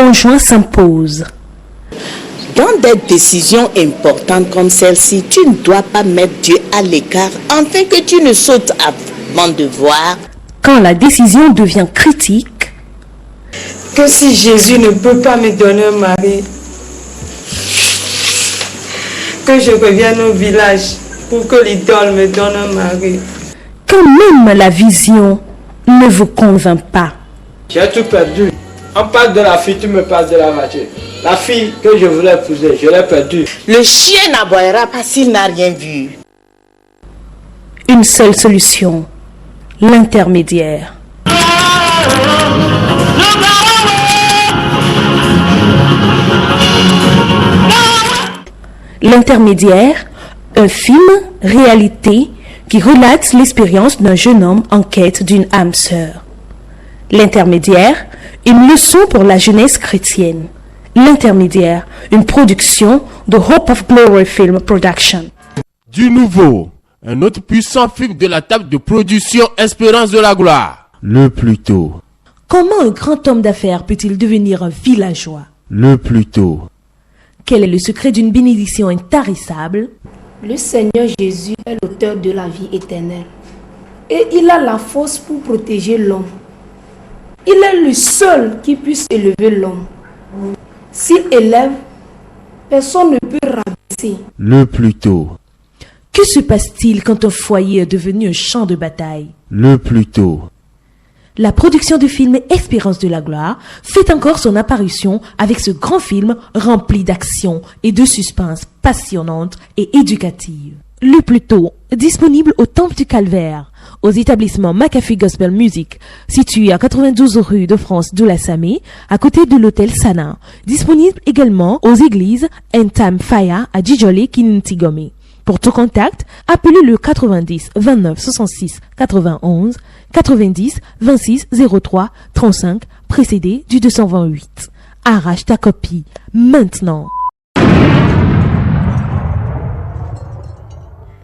conjoint s'impose. Dans des décisions importantes comme celle-ci, tu ne dois pas mettre Dieu à l'écart afin que tu ne sautes avant de voir. Quand la décision devient critique, que si Jésus ne peut pas me donner un mari, que je revienne au village pour que l'idole me donne un mari. quand même la vision ne vous convainc pas. J'ai tout perdu. On parle de la fille, tu me parles de la voiture. La fille que je voulais épouser, je l'ai perdue. Le chien n'aboiera pas s'il n'a rien vu. Une seule solution, l'intermédiaire. L'intermédiaire, un film, réalité, qui relate l'expérience d'un jeune homme en quête d'une âme sœur. L'intermédiaire, une leçon pour la jeunesse chrétienne. L'intermédiaire, une production de Hope of Glory Film Production. Du nouveau, un autre puissant film de la table de production Espérance de la gloire. Le plus tôt. Comment un grand homme d'affaires peut-il devenir un villageois? Le plus tôt. Quel est le secret d'une bénédiction intarissable? Le Seigneur Jésus est l'auteur de la vie éternelle. Et il a la force pour protéger l'homme. Il est le seul qui puisse élever l'homme. S'il élève, personne ne peut rabaisser. Le plus tôt. Que se passe-t-il quand un foyer est devenu un champ de bataille? Le plus tôt. La production du film Espérance de la gloire fait encore son apparition avec ce grand film rempli d'action et de suspense passionnante et éducative. Le plus tôt, disponible au Temple du Calvaire, aux établissements McAfee Gospel Music, situé à 92 rue de France de la Samé, à côté de l'hôtel Sana. Disponible également aux églises End Time Fire à Djidjolé, Kinintigome. Pour tout contact, appelez le 90 29 66 91 90 26 03 35 précédé du 228. Arrache ta copie maintenant.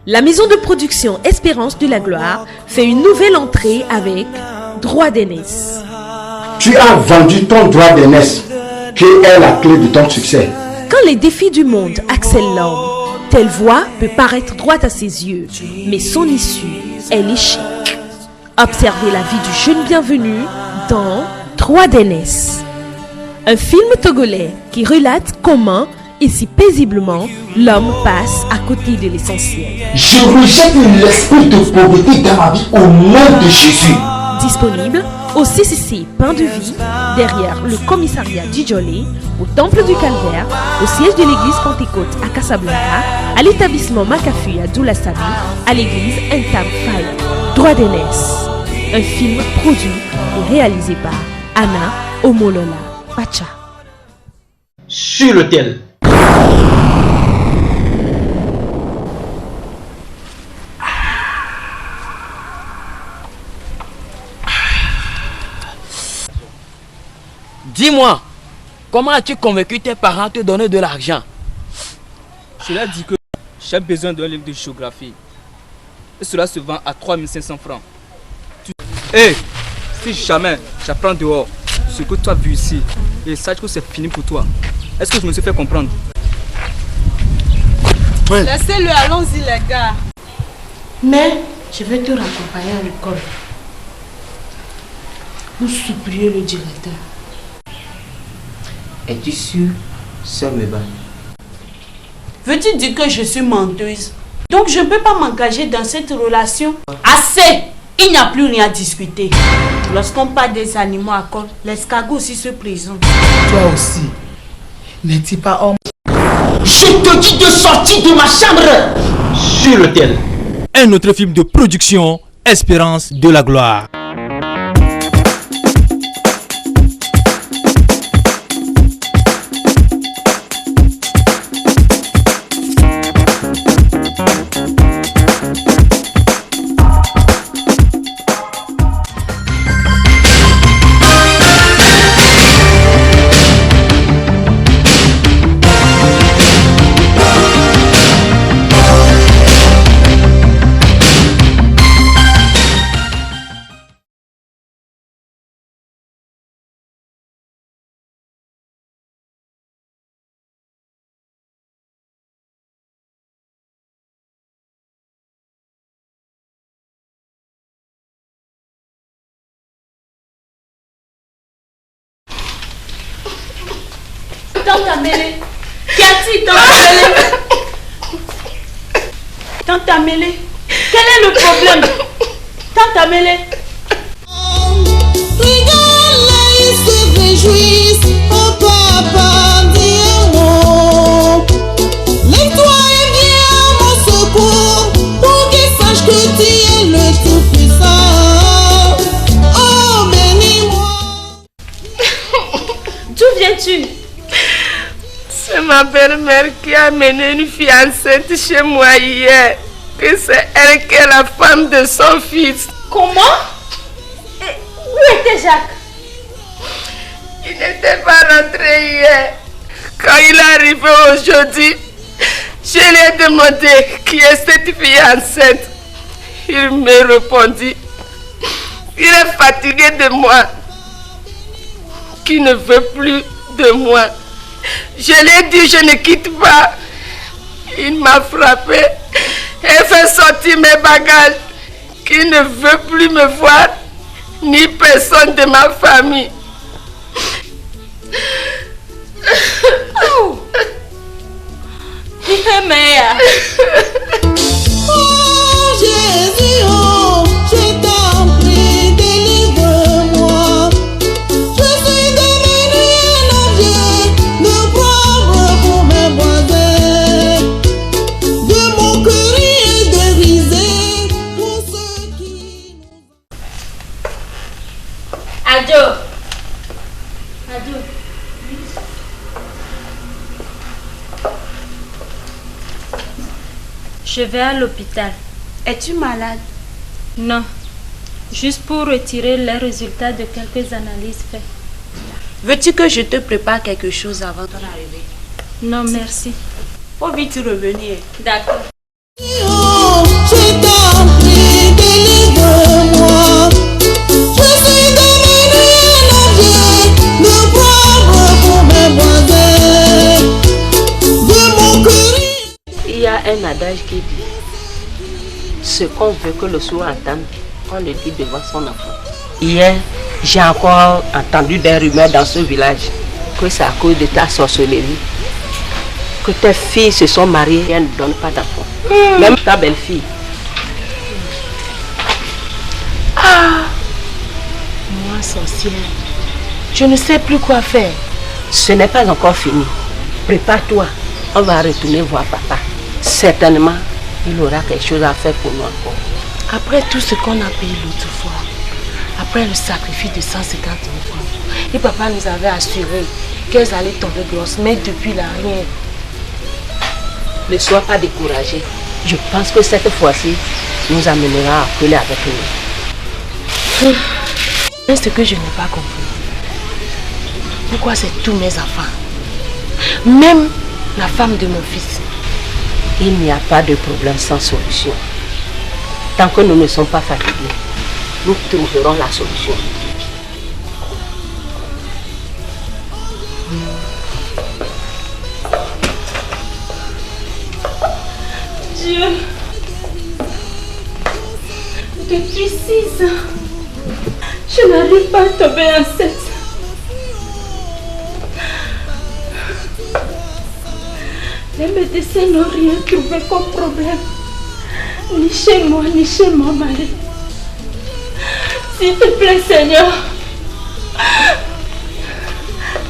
La maison de production Espérance de la gloire fait une nouvelle entrée avec Droit d'aînesse. Tu as vendu ton droit d'aînesse, qui est la clé de ton succès. Quand les défis du monde accèlent l'homme, telle voie peut paraître droite à ses yeux, mais son issue est l'échec. Observez la vie du jeune bienvenu dans Droit d'aînesse. Un film togolais qui relate comment et si paisiblement l'homme passe à côté de l'essentiel. Je rejette l'esprit de pauvreté dans ma vie au nom de Jésus. Disponible au CCC Pain de Vie, derrière le commissariat Djidjolé, au Temple du Calvaire, au siège de l'église Pentecôte à Casablanca, à l'établissement McAfee à Doulassami, à l'église Entam Fire. Droit d'aînesse. Un film produit et réalisé par Anna Omolola Pacha. Sur l'hôtel. Dis-moi, comment as-tu convaincu tes parents à te donner de l'argent? Je leur ai dit que j'ai besoin d'un livre de géographie. Et cela se vend à 3500 francs. Si jamais j'apprends dehors ce que tu as vu ici, et sache que c'est fini pour toi. Est-ce que je me suis fait comprendre? Ouais. Laissez-le, allons-y les gars. Mais je vais te raccompagner à l'école. Nous supplier le directeur. Es-tu sûr, sœur Meba? Veux-tu dire que je suis menteuse? Donc je ne peux pas m'engager dans cette relation? Assez! Il n'y a plus rien à discuter. Lorsqu'on parle des animaux à corps, l'escargot aussi se présente. Toi aussi, n'es-tu pas homme? Je te dis de sortir de ma chambre. Sur l'hôtel. Un autre film de production, Espérance de la gloire. Tante Amélie. Qu'y a-t-il, Tante Amélie? Tante Amélie, quel est le problème? Tante Amélie. Regarde-les, ils se réjouissent. Oh papa, dis-moi. Lève-toi et viens à mon secours pour qu'ils sachent que tu es le Tout-Puissant. Oh, bénis-moi. D'où viens-tu? C'est ma belle-mère qui a amené une fille enceinte chez moi hier. Que c'est elle qui est la femme de son fils. Comment? Et où était Jacques? Il n'était pas rentré hier. Quand il est arrivé aujourd'hui, je lui ai demandé qui est cette fille enceinte. Il me répondit, il est fatigué de moi, qu'il ne veut plus de moi. Je lui ai dit, je ne quitte pas. Il m'a frappé et fait sortir mes bagages, qu'il ne veut plus me voir, ni personne de ma famille. Oh. Mère. Oh Jésus, oh, je t'en prie, délivre-moi. Je suis devenu un objet de propre pour mes voisins. De mon cœur est dérisé pour ceux qui... Ado. Ado. Je vais à l'hôpital. Es-tu malade? Non. Juste pour retirer les résultats de quelques analyses faites. Veux-tu que je te prépare quelque chose avant ton arrivée? Non, merci. Faut vite revenir. D'accord. Oh, je t'en prie, délivre-moi. Je suis devenu un objet de propre pour mes voisins. De mon cœur. Il y a un adage qui dit, ce qu'on veut que le sourd entende, on le dit devant son enfant. Hier, j'ai encore entendu des rumeurs dans ce village que c'est à cause de ta sorcellerie que tes filles se sont mariées et elles ne donnent pas d'enfants. Même ta belle-fille. Ah, moi sorcière, je ne sais plus quoi faire. Ce n'est pas encore fini. Prépare-toi, on va retourner voir papa. Certainement, il aura quelque chose à faire pour nous encore. Après tout ce qu'on a payé l'autre fois, après le sacrifice de 150 000 francs, et papa nous avait assuré qu'elles allaient tomber grosses, mais depuis là, rien. Ne sois pas découragé. Je pense que cette fois-ci, nous amènera à appeler avec nous. Mais ce que je n'ai pas compris, pourquoi c'est tous mes enfants, même la femme de mon fils. Il n'y a pas de problème sans solution. Tant que nous ne sommes pas fatigués, nous trouverons la solution. Dieu, depuis 6 ans, je n'arrive pas à tomber enceinte. Les médecins n'ont rien trouvé comme problème, ni chez moi, ni chez mon mari. S'il te plaît, Seigneur,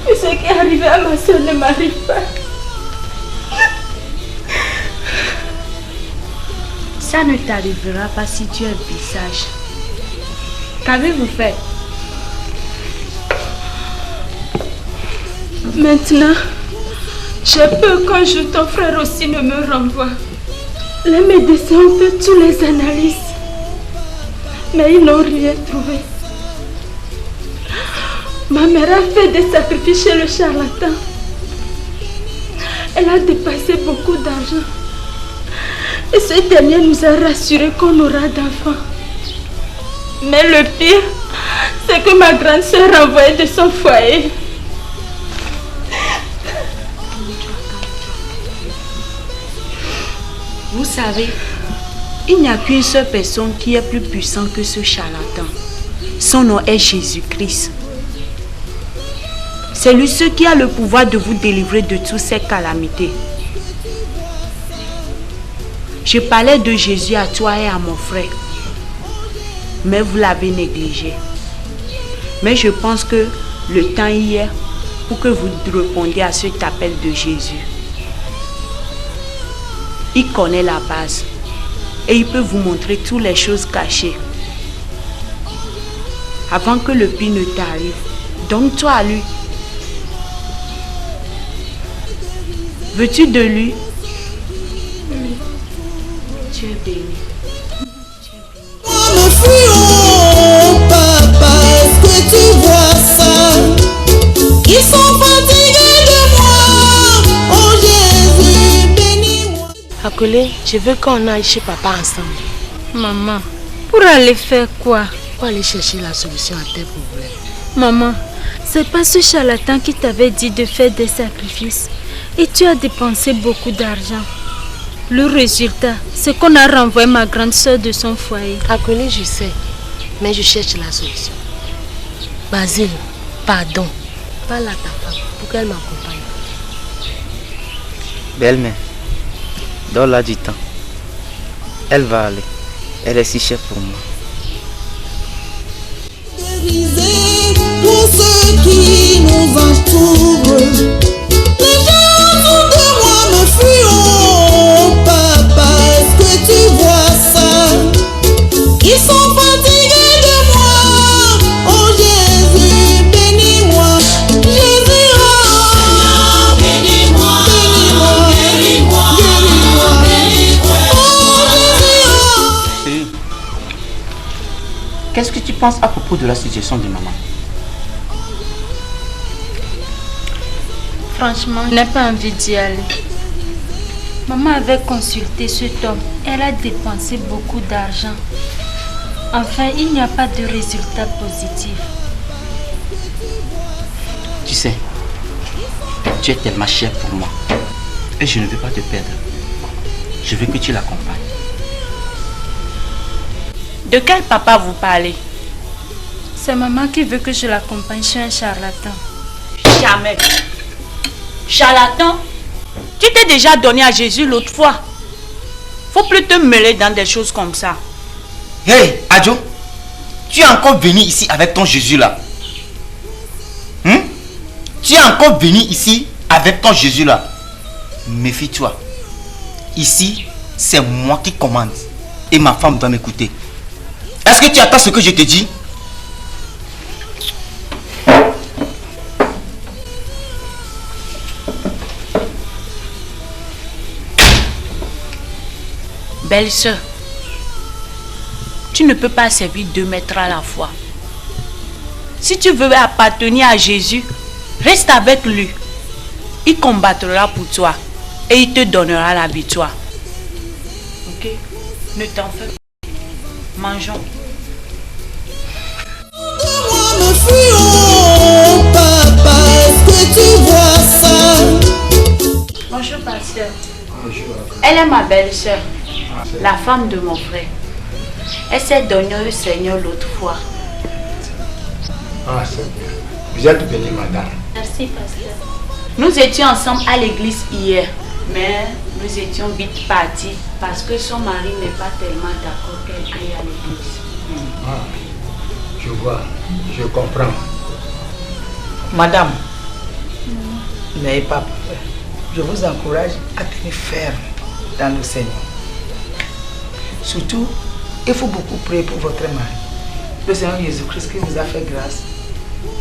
que ce qui est arrivé à ma soeur ne m'arrive pas. Ça ne t'arrivera pas si tu es bien sage. Qu'avez-vous fait? Maintenant, j'ai peur qu'un jour ton frère aussi ne me renvoie. Les médecins ont fait toutes les analyses, mais ils n'ont rien trouvé. Ma mère a fait des sacrifices chez le charlatan. Elle a dépassé beaucoup d'argent. Et ce dernier nous a rassuré qu'on aura d'enfants. Mais le pire, c'est que ma grande soeur a envoyé de son foyer. Vous savez, il n'y a qu'une seule personne qui est plus puissante que ce charlatan. Son nom est Jésus-Christ. C'est lui seul qui a le pouvoir de vous délivrer de toutes ces calamités. Je parlais de Jésus à toi et à mon frère, mais vous l'avez négligé. Mais je pense que le temps y est pour que vous répondiez à cet appel de Jésus. Il connaît la base et il peut vous montrer toutes les choses cachées. Avant que le pire ne t'arrive, donne-toi à lui. Veux-tu de lui? Oui. Tu es béni. Me fuis, oh papa, est-ce que tu vois ça? Ils sont fatigués de moi, oh Jésus, bénis-moi. Akolé, je veux qu'on aille chez papa ensemble. Maman, pour aller faire quoi? Pour aller chercher la solution à tes problèmes. Maman, c'est pas ce charlatan qui t'avait dit de faire des sacrifices et tu as dépensé beaucoup d'argent. Le résultat, c'est qu'on a renvoyé ma grande soeur de son foyer. Akolé, je sais, mais je cherche la solution. Basile, pardon. Parle à ta femme pour qu'elle m'accompagne. Belle-mère, donne-la du temps. Elle va aller. Elle est si chère pour moi. Pour ceux qui nous entourent, les gens autour de moi me fuient, oh papa, est-ce que tu vois ça? Ils sont fatigués de moi, oh Jésus, bénis-moi, Jésus, oh bénis-moi, bénis-moi, bénis-moi, bénis-moi, oh Jésus, oh. Chérie, qu'est-ce que tu penses à propos de la situation de maman? Franchement, je n'ai pas envie d'y aller. Maman avait consulté cet homme. Elle a dépensé beaucoup d'argent. Enfin, il n'y a pas de résultat positif. Tu sais, tu es tellement chère pour moi. Et je ne veux pas te perdre. Je veux que tu l'accompagnes. De quel papa vous parlez? C'est maman qui veut que je l'accompagne chez un charlatan. Jamais. Charlatan, tu t'es déjà donné à Jésus l'autre fois. Faut plus te mêler dans des choses comme ça. Hey, Adjo, tu es encore venu ici avec ton Jésus là. Tu es encore venu ici avec ton Jésus là. Méfie-toi. Ici, c'est moi qui commande. Et ma femme doit m'écouter. Est-ce que tu attends ce que je te dis? Belle-sœur, tu ne peux pas servir 2 maîtres à la fois. Si tu veux appartenir à Jésus, reste avec lui. Il combattra pour toi et il te donnera la victoire. Ok? Ne t'en fais pas. Mangeons. Moi me fuis, oh papa, est-ce que tu vois ça? Bonjour, pasteur. Bonjour. Elle est ma belle-sœur, la femme de mon frère. Elle s'est donnée au Seigneur l'autre fois. Ah, c'est bien. Vous êtes bénie, madame. Merci, pasteur. Nous étions ensemble à l'église hier, mais nous étions vite partis parce que son mari n'est pas tellement d'accord qu'elle aille à l'église. Ah, je vois, je comprends. Madame, n'ayez pas peur. Je vous encourage à tenir ferme dans le Seigneur. Surtout, il faut beaucoup prier pour votre mari. Le Seigneur Jésus-Christ qui vous a fait grâce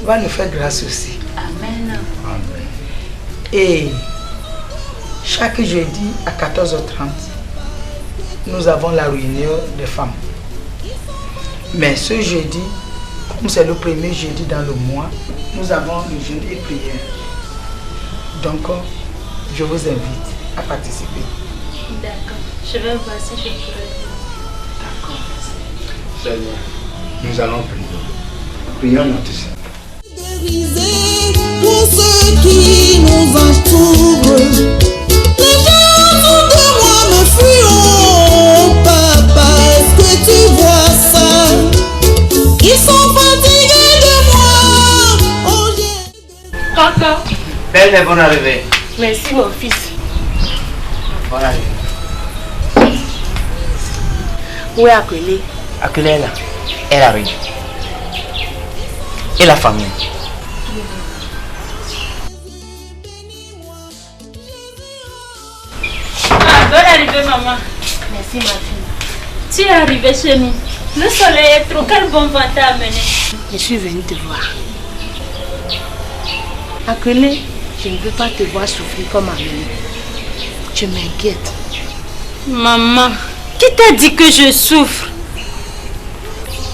va nous faire grâce aussi. Amen. Amen. Et chaque jeudi à 14h30, nous avons la réunion des femmes. Mais ce jeudi, comme c'est le premier jeudi dans le mois, nous avons le jeûne et prière. Donc, je vous invite à participer. D'accord. Je vais voir si je pourrai. D'accord. Seigneur, nous allons prier. Prions notre Seigneur. Pour ceux qui nous entourent, les gens autour de moi me fuient, oh papa, est-ce que tu vois ça? Ils sont fatigués de moi, oh Dieu. Papa. Belle, bonne arrivée. Merci mon fils. Bonne arrivée. Où est Akelé? Akelé est là. Elle arrive. Et la famille? Ah, bonne arrivée, maman. Merci ma fille. Tu es arrivée chez nous. Le soleil est trop. Quel bon vent t'a amené? Je suis venue te voir. Akelé, je ne veux pas te voir souffrir comme Amélie. Tu m'inquiètes. Maman, qui t'a dit que je souffre?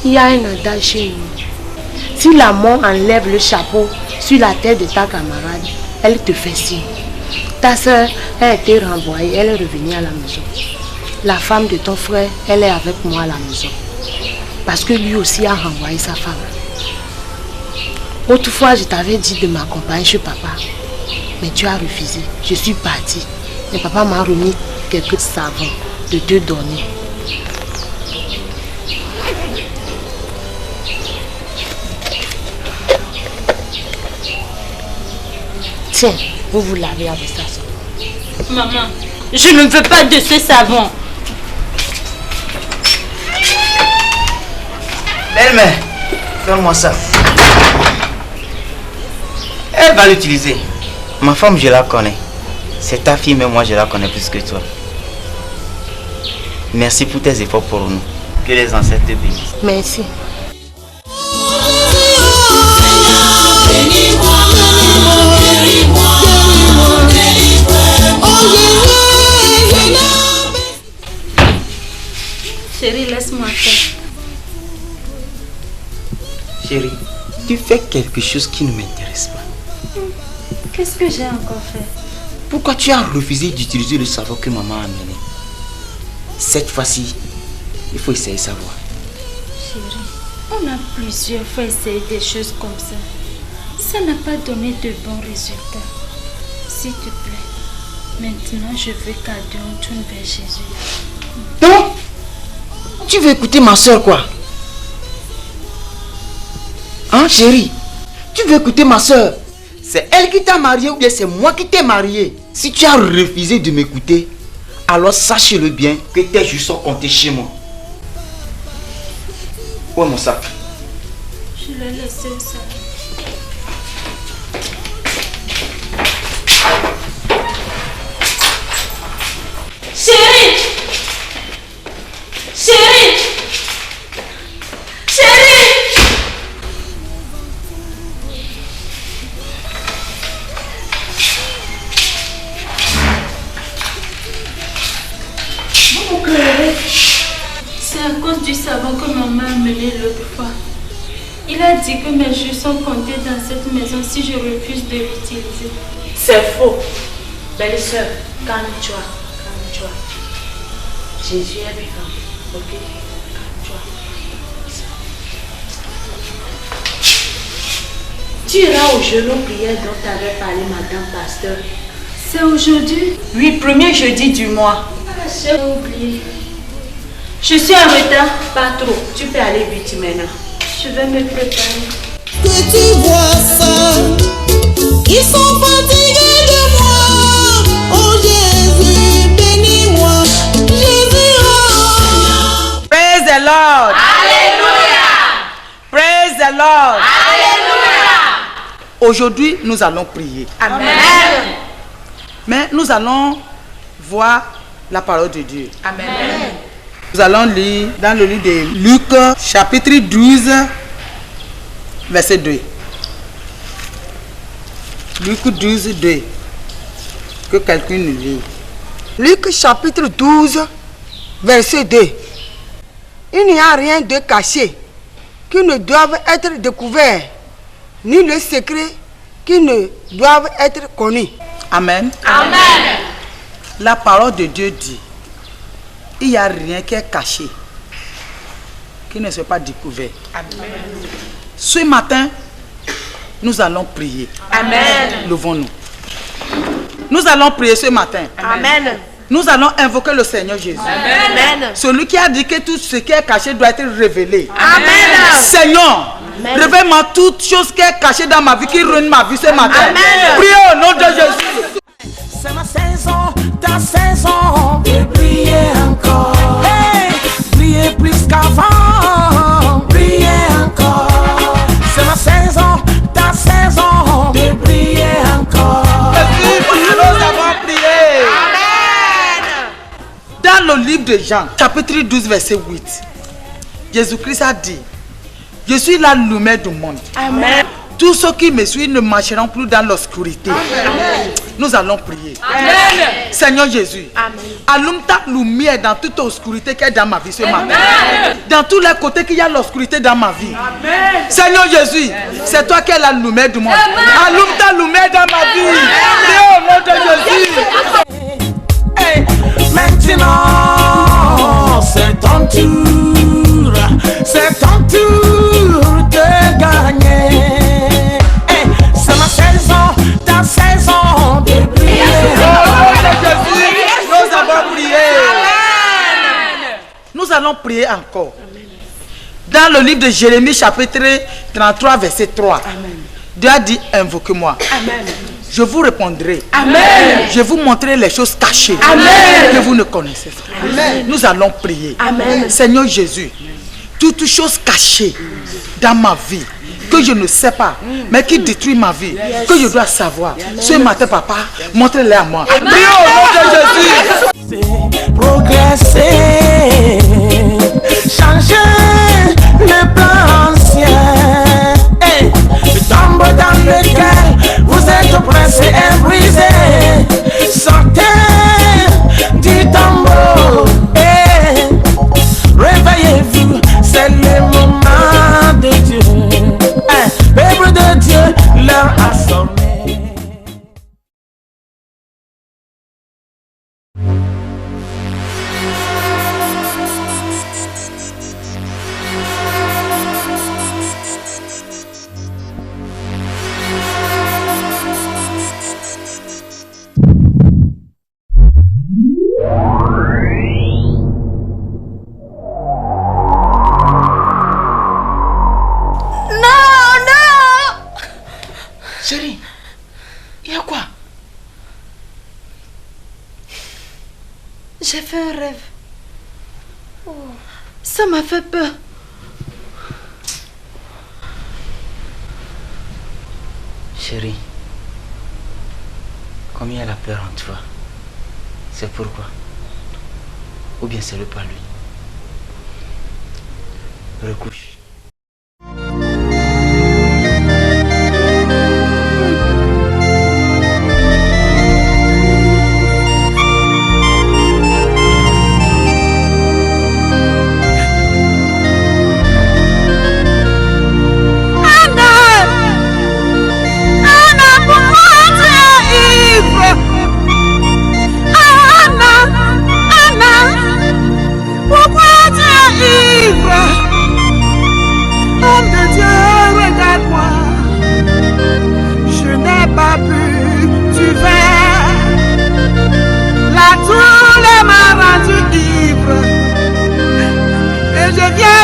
Il y a un adage chez nous. Si la mort enlève le chapeau sur la tête de ta camarade, elle te fait signe. Ta soeur a été renvoyée, elle est revenue à la maison. La femme de ton frère, elle est avec moi à la maison. Parce que lui aussi a renvoyé sa femme. Autrefois, je t'avais dit de m'accompagner chez papa. Mais tu as refusé. Je suis partie. Et papa m'a remis quelques savons de 2 donner. Tiens, vous lavez avec ça. Maman, je ne veux pas de ce savon. Belle-mère, donne-moi ça. Elle va l'utiliser. Ma femme, je la connais. C'est ta fille, mais moi, je la connais plus que toi. Merci pour tes efforts pour nous. Que les ancêtres te bénissent. Merci. Chérie, laisse-moi faire. Chérie, tu fais quelque chose qui ne m'intéresse pas. Qu'est-ce que j'ai encore fait? Pourquoi tu as refusé d'utiliser le savon que maman a amené? Cette fois-ci, il faut essayer sa voix. Chérie, on a plusieurs fois essayé des choses comme ça. Ça n'a pas donné de bons résultats. S'il te plaît, maintenant je veux qu'à deux on tourne vers Jésus. Donc, tu veux écouter ma soeur quoi? Hein, chérie? Tu veux écouter ma soeur? C'est elle qui t'a marié ou bien c'est moi qui t'ai marié? Si tu as refusé de m'écouter, alors sache-le bien que tes jours sont comptés chez moi. Où est mon sac? Je l'ai laissé au salon. Chérie! Chérie! Chérie! C'est à cause du savon que maman a amené l'autre fois. Il a dit que mes jours sont comptés dans cette maison si je refuse de l'utiliser. C'est faux. Belle soeur, calme-toi. Calme-toi. Jésus est vivant. Ok? Calme-toi. Tu iras au jeûne prière dont t'avais parlé, madame pasteur. C'est aujourd'hui? Oui, premier jeudi du mois. J'ai oublié. Je suis en retard, pas trop. Tu peux aller vite maintenant. Je vais me préparer. Que tu vois ça, ils sont fatigués de moi. Oh Jésus, bénis-moi. Jésus, oh. Praise the Lord. Alléluia. Praise the Lord. Alléluia. Aujourd'hui, nous allons prier. Amen. Mais nous allons voir la parole de Dieu. Amen. Nous allons lire dans le livre de Luc, chapitre 12, verset 2. Luc 12, 2. Que quelqu'un nous lit. Luc chapitre 12, verset 2. Il n'y a rien de caché qui ne doive être découvert, ni le secret qui ne doivent être connus. Amen. Amen. La parole de Dieu dit, il n'y a rien qui est caché, qui ne soit pas découvert. Amen. Ce matin, nous allons prier. Amen. Levons-nous. Nous allons prier ce matin. Amen. Nous allons invoquer le Seigneur Jésus. Amen. Celui qui a dit que tout ce qui est caché doit être révélé. Amen. Seigneur, Réveille-moi toute chose qui est cachée dans ma vie, qui ruine ma vie ce matin. Priez au nom de Jésus. C'est ma saison, ta saison de briller encore. Hey, briller plus qu'avant, briller encore. C'est ma saison, ta saison de briller encore. Nous avons prié. Amen. Dans le livre de Jean, chapitre 12, verset 8, Jésus-Christ a dit: je suis la lumière du monde. Amen. Tous ceux qui me suivent ne marcheront plus dans l'obscurité. Nous allons prier. Amen. Seigneur Jésus, allume ta lumière dans toute obscurité qui est dans ma vie ce matin. Dans tous les côtés qu'il y a l'obscurité dans ma vie. Amen. Seigneur Jésus, c'est toi qui es la lumière du monde. Amen. Allume ta lumière dans ma vie. Et au nom de Jésus. Hey, maintenant, c'est ton tour. C'est ton tour de gagner. C'est ma saison, ta saison de briller. Nous avons prié. Nous allons prier encore. Dans le livre de Jérémie, chapitre 33, verset 3. Dieu a dit: invoquez-moi. Je vous répondrai. Amen. Je vous montrerai les choses cachées. Amen. Que vous ne connaissez pas. Amen. Nous allons prier. Amen. Seigneur Jésus, toutes choses cachées dans ma vie que je ne sais pas, mais qui détruit ma vie, que je dois savoir. Ce matin, papa, montrez-les à moi. Priez au nom de Jésus. Progresser, changer le plan ancien. Hey, le tombeau dans lequel vous êtes oppressés et brisés. Sortez du tombeau. Hey, réveillez-vous, c'est le moment de Dieu. Peuple de Dieu, l'heure a sonné. Chérie, il y a quoi? J'ai fait un rêve. Oh, ça m'a fait peur. Chérie, comme il y a la peur en toi, c'est pourquoi? Ou bien c'est le pas lui? Recouche.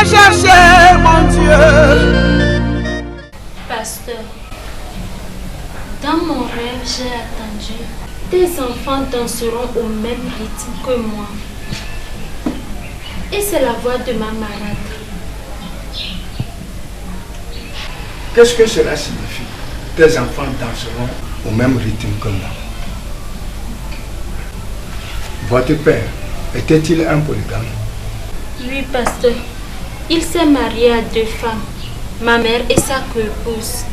Chercher mon Dieu. Pasteur, dans mon rêve, j'ai attendu. Tes enfants danseront au même rythme que moi. Et c'est la voix de ma malade. Qu'est-ce que cela signifie? Tes enfants danseront au même rythme que moi. Votre père était-il un polygame? Oui, pasteur. Il s'est marié à 2 femmes, ma mère et sa co-épouse.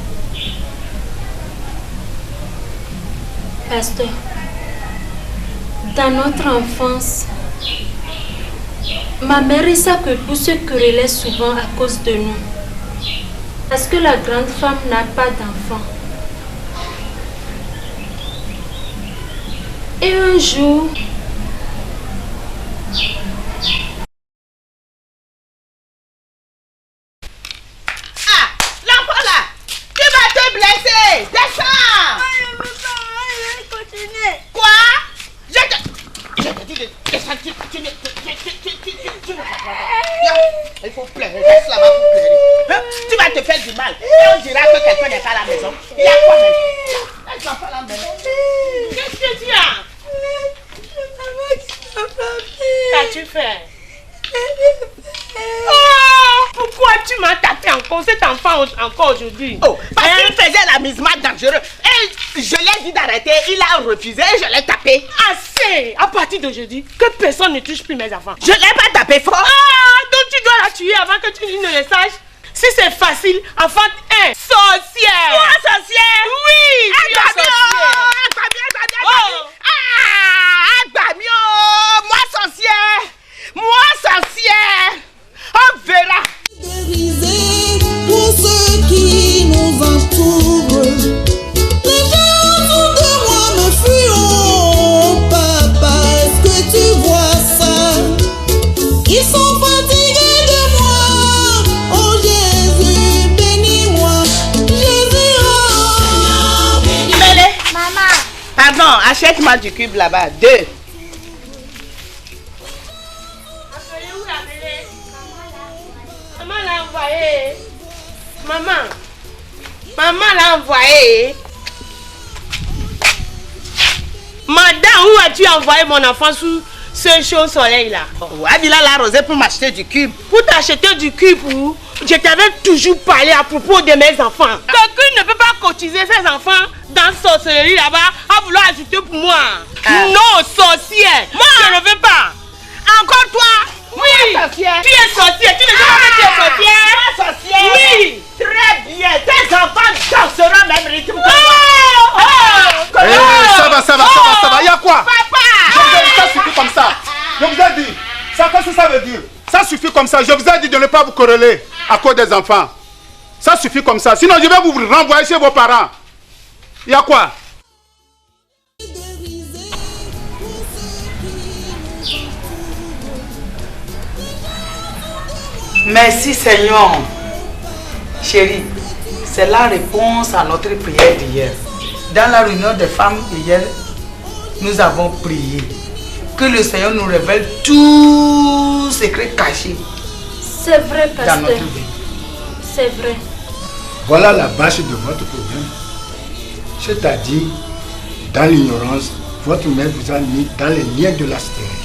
Pasteur, dans notre enfance, ma mère et sa co-épouse se querellaient souvent à cause de nous. Parce que la grande femme n'a pas d'enfant. Et un jour, Il faut pleurer, reste là-bas pour pleurer. Tu vas ça te fait du mal. Et on dira que quelqu'un n'est pas à la maison. Il y a quoi même? Elle n'est pas à la maison. Qu'est-ce que tu as? Qu'as-tu fait? Oh, pourquoi tu m'as tapé encore cet enfant encore aujourd'hui? Oh, parce qu'il faisait l'amusement dangereux. Et je l'ai dit d'arrêter, il a refusé et je l'ai tapé. Assez! À partir d'aujourd'hui, que personne ne touche plus mes enfants. Je l'ai pas tapé fort. Ah, donc tu dois la tuer avant que tu ne le saches. Si c'est facile, enfant 1, sorcière. Moi, sorcière? Oui, tu es sorcière. Moi, sorcière. Moi, sorcière. On verra. Pour ceux qui nous entourent, les gens autour de moi me fuient. Oh, papa, est-ce que tu vois ça? Ils sont fatigués de moi. Oh, Jésus, bénis-moi. Jésus, oh. Bénis. Maman. Pardon, achète-moi du cube là-bas. 2. Maman l'a envoyé. Maman l'a envoyé. Madame, où as-tu envoyé mon enfant sous ce chaud soleil là? Abila l'a arrosé pour m'acheter du cube. Pour t'acheter du cube où? Je t'avais toujours parlé à propos de mes enfants. Quelqu'un ne peut pas cotiser ses enfants dans sorcellerie là-bas à vouloir ajouter pour moi. Non, sorcière. Moi, je ne veux pas. Encore toi? Oui, sorcière. Tu es sorcière. Tu ne sais pas que tu es sorcière. Sorcière. Oui. Très bien. Tes enfants danseront même rythme que moi. Ça va. Il y a quoi? Papa. Ça suffit comme ça. Je vous ai dit. Ça, qu'est-ce que ça veut dire? Ça suffit comme ça. Je vous ai dit de ne pas vous quereller à cause des enfants. Ça suffit comme ça. Sinon, je vais vous renvoyer chez vos parents. Il y a quoi? Merci Seigneur. Chérie, c'est la réponse à notre prière d'hier. Dans la réunion des femmes hier, nous avons prié que le Seigneur nous révèle tout secret caché. C'est vrai, pasteur. Dans notre vie. C'est vrai. Voilà la base de votre problème. C'est-à-dire, dans l'ignorance, votre mère vous a mis dans les liens de la stérilité.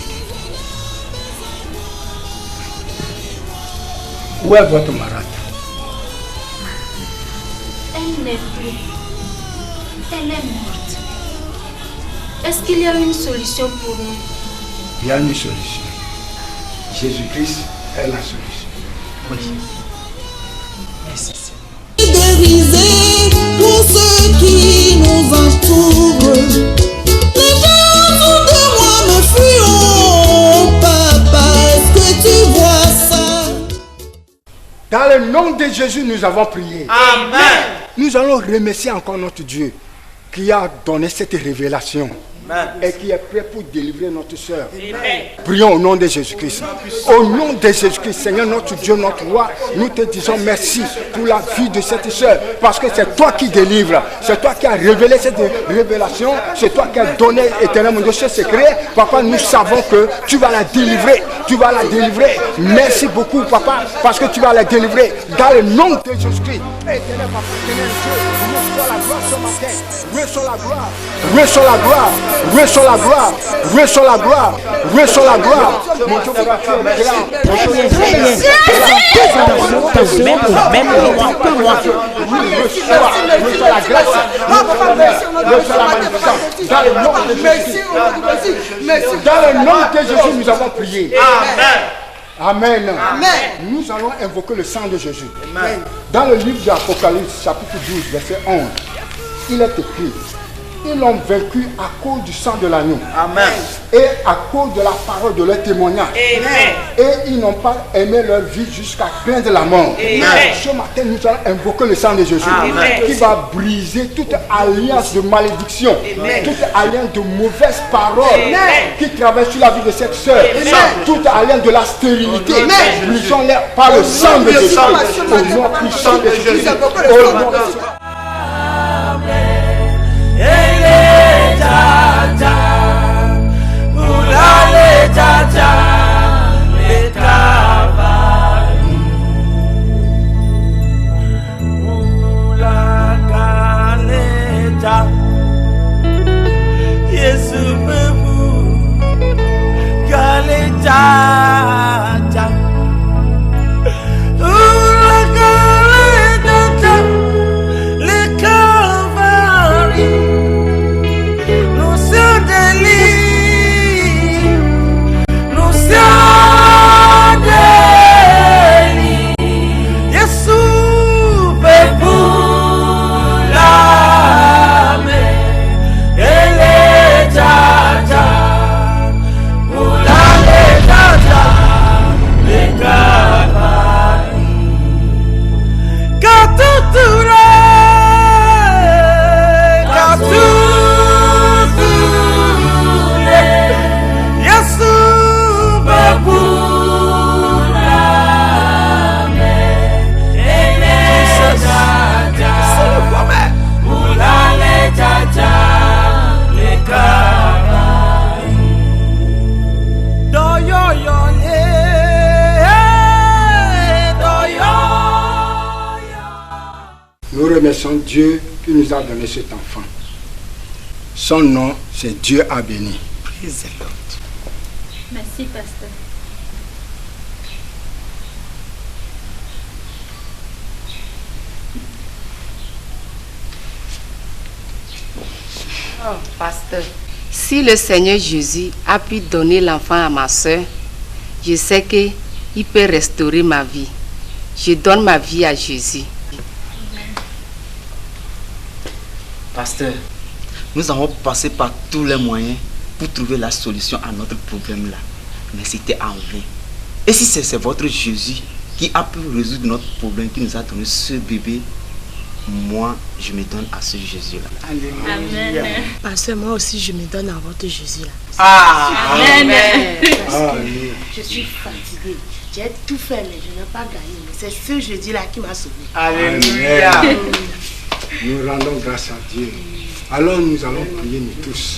Où est votre marade? Elle n'est plus. Elle est morte. Est-ce qu'il y a une solution pour nous? Il y a une solution. Jésus-Christ est la solution. Oui. Merci Seigneur. Dériser pour ceux qui nous entourent. Les gens autour de moi me fuient. Oh, papa, est-ce que tu vois ça? Dans le nom de Jésus, nous avons prié. Amen. Nous allons remercier encore notre Dieu qui a donné cette révélation. Et qui est prêt pour délivrer notre soeur. Prions au nom de Jésus-Christ. Au nom de Jésus-Christ, Seigneur notre Dieu, notre roi, nous te disons merci pour la vie de cette soeur. Parce que c'est toi qui délivres. C'est toi qui as révélé cette révélation. C'est toi qui as donné éternellement de ce secret. Papa, nous savons que tu vas la délivrer. Tu vas la délivrer. Merci beaucoup, papa, parce que tu vas la délivrer. Dans le nom de Jésus-Christ. Éternel papa, éternel Dieu, reçois la gloire ce matin. Reçois la gloire. Reçois la gloire. Reçois la gloire, reçois la gloire, reçois la gloire. Mon Dieu, tu vas faire grand. Reçois la grâce, reçois la magnificence. Dans le nom de Jésus, dans le nom de Jésus, nous avons prié. Amen. Amen. Nous allons invoquer le sang de Jésus. Amen. Dans le livre de l'Apocalypse, chapitre 12, verset 11, il est écrit: ils l'ont vaincu à cause du sang de l'agneau. Amen. Et à cause de la parole de leur témoignage. Amen. Et ils n'ont pas aimé leur vie jusqu'à craindre la mort. Amen. Ce matin, nous allons invoquer le sang de Jésus. Amen. Qui va briser toute alliance de malédiction. Amen. Toute alliance de mauvaises paroles. Amen. Qui traverse sur la vie de cette sœur. Toute alliance de la stérilité. Brisons-les par le sang de Jésus. Au nom puissant de Jésus. Au nom de Jésus. Yesu bebu kale jaja. Nous remercions Dieu qui nous a donné cet enfant. Son nom, c'est Dieu a béni. Praise the Lord. Merci, pasteur. Oh, pasteur, si le Seigneur Jésus a pu donner l'enfant à ma soeur, je sais qu'il peut restaurer ma vie. Je donne ma vie à Jésus. Pasteur, nous avons passé par tous les moyens pour trouver la solution à notre problème là. Mais c'était en vain. Et si c'est votre Jésus qui a pu résoudre notre problème, qui nous a donné ce bébé, moi, je me donne à ce Jésus-là. Amen. Pasteur, moi aussi, je me donne à votre Jésus-là. Amen. Amen. Je suis fatiguée. J'ai tout fait, mais je n'ai pas gagné. Mais c'est ce Jésus-là qui m'a sauvé. Alléluia. Nous rendons grâce à Dieu. Alors nous allons prier nous tous.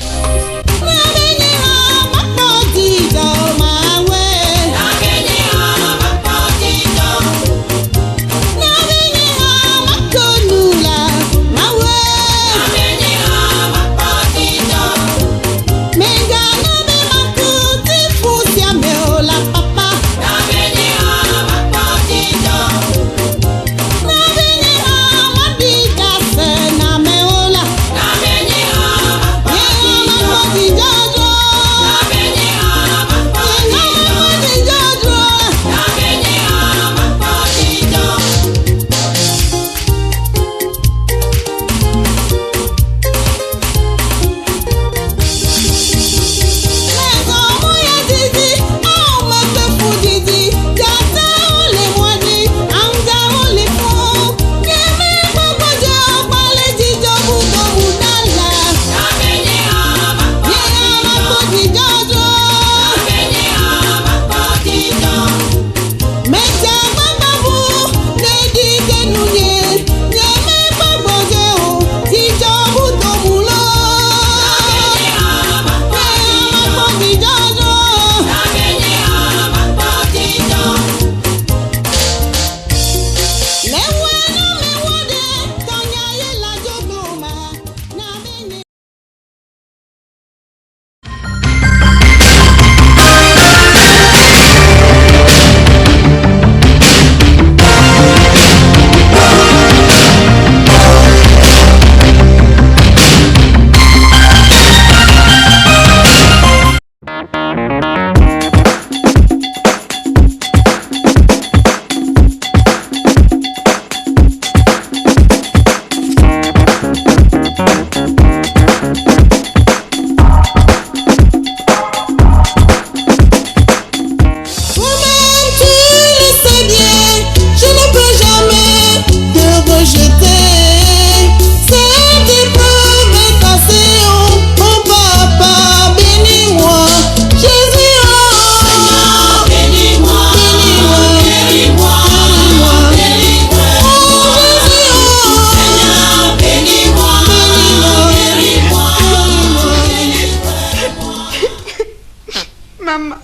Maman,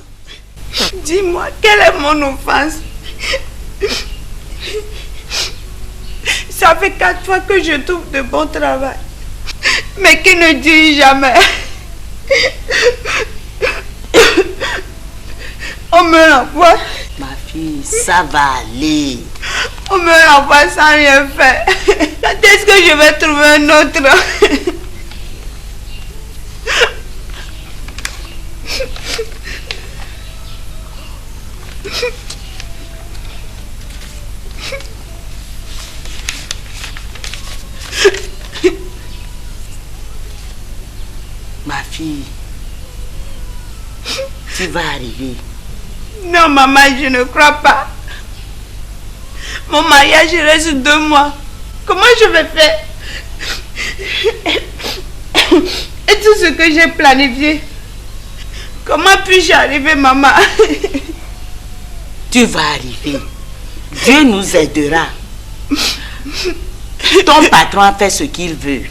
dis-moi, quelle est mon offense? Ça fait 4 fois que je trouve de bon travail, mais qui ne dit jamais. On me renvoie. Ma fille, ça va aller. On me renvoie sans rien faire. Quand est-ce que je vais trouver un autre? Ma fille, tu vas arriver. Non, maman, je ne crois pas. Mon mariage reste 2 mois. Comment je vais faire? Et tout ce que j'ai planifié, comment puis-je arriver, maman? Tu vas arriver. Dieu nous aidera. Ton patron a fait ce qu'il veut.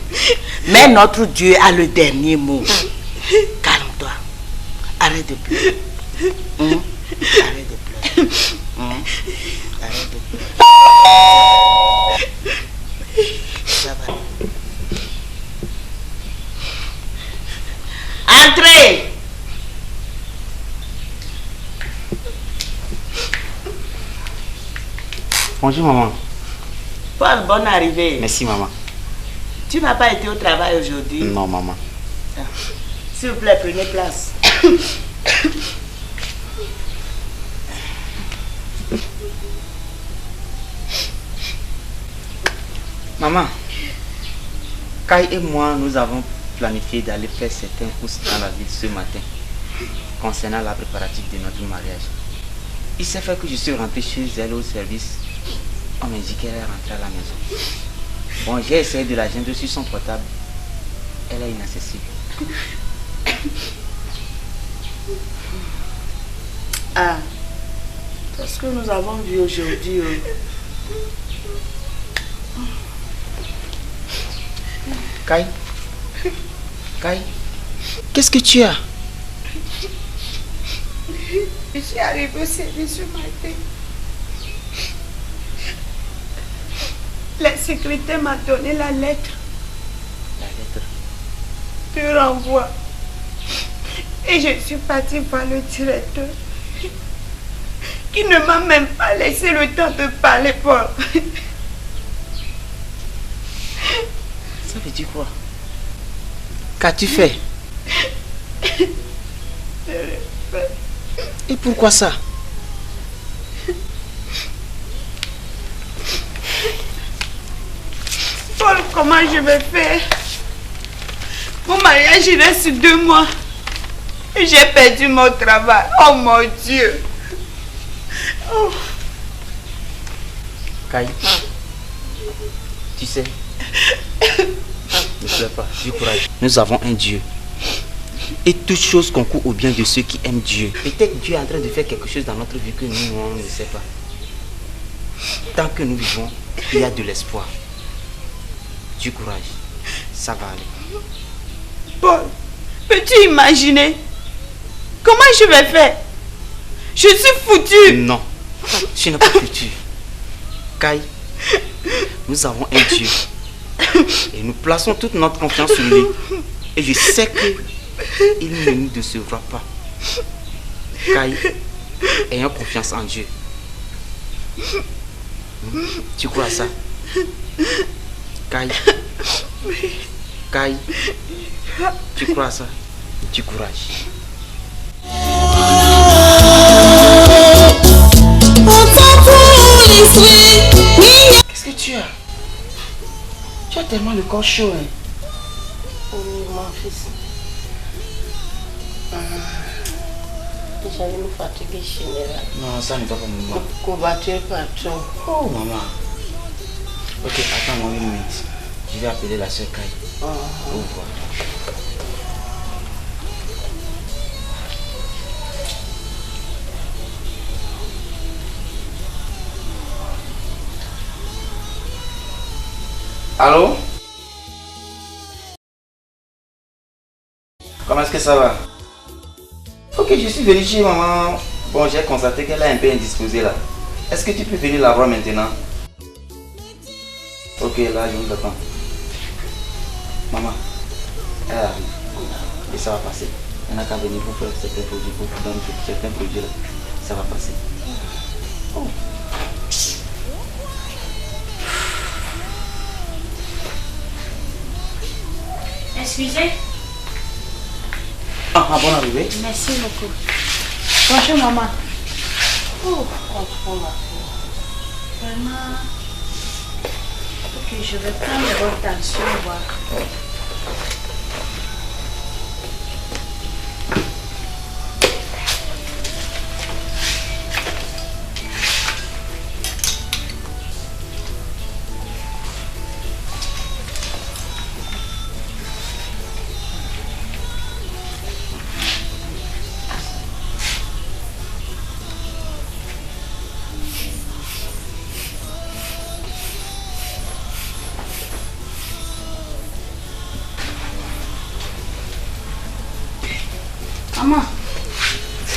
Mais notre Dieu a le dernier mot. Calme-toi. Arrête de pleurer. Arrête de pleurer. Arrête de pleurer. Ça va. Entrez. Bonjour maman. Paul, bonne arrivée. Merci maman. Tu n'as pas été au travail aujourd'hui? Non maman. S'il vous plaît, prenez place. Maman, Kai et moi, nous avons planifié d'aller faire certaines courses dans la ville ce matin concernant la préparatif de notre mariage. Il s'est fait que je suis rentré chez elle au service. On m'a dit qu'elle est rentrée à la maison. Bon, j'ai essayé de la joindre sur son portable. Elle est inaccessible. Ah, c'est ce que nous avons vu aujourd'hui. Kai, Kai, qu'est-ce que tu as? Je suis arrivée au service ce matin. La secrétaire m'a donné la lettre. La lettre de renvoi. Et je suis partie voir le directeur qui ne m'a même pas laissé le temps de parler, Paul. Ça veut dire quoi? Qu'as-tu fait? Et pourquoi ça? Paul, comment je vais faire? Mon mariage il reste 2 mois. J'ai perdu mon travail. Oh mon Dieu. Oh. Kai, tu sais, ne pleure pas, du courage. Nous avons un Dieu. Et toute chose concourt au bien de ceux qui aiment Dieu. Peut-être Dieu est en train de faire quelque chose dans notre vie que nous, on ne sait pas. Tant que nous vivons, il y a de l'espoir. Du courage, ça va aller. Paul, peux-tu imaginer? Comment je vais faire? Je suis foutu. Non, tu n'es pas foutu. Kai, nous avons un Dieu. Et nous plaçons toute notre confiance sur lui. Et je sais que il ne nous décevra pas. Kai, ayons confiance en Dieu. Tu crois à ça? Kai, Kai, tu crois à ça? Du courage. Qu'est-ce que tu as? Tu as tellement le corps chaud, hein? Oui, mon fils. J'allais me fatiguer général. Non, ça ne va pas, maman. Combattre partout. Oh, maman. Ok, attends-moi 1 minute. Je vais appeler la soeur Kai. Au revoir. Allô? Comment est-ce que ça va? Ok, je suis venu chez maman. Bon, j'ai constaté qu'elle est un peu indisposée là. Est-ce que tu peux venir la voir maintenant? Ok, là, je vous attends. Maman, elle arrive. et ça va passer. On n'a qu'à venir pour faire certains produits, pour donner certains produits là. Ça va passer. Oh. Excusez. Ah, bon arrivée. Merci beaucoup. Bonjour maman. Oh, franchement, vraiment. Ok, je vais prendre votre tension, voir. Maman,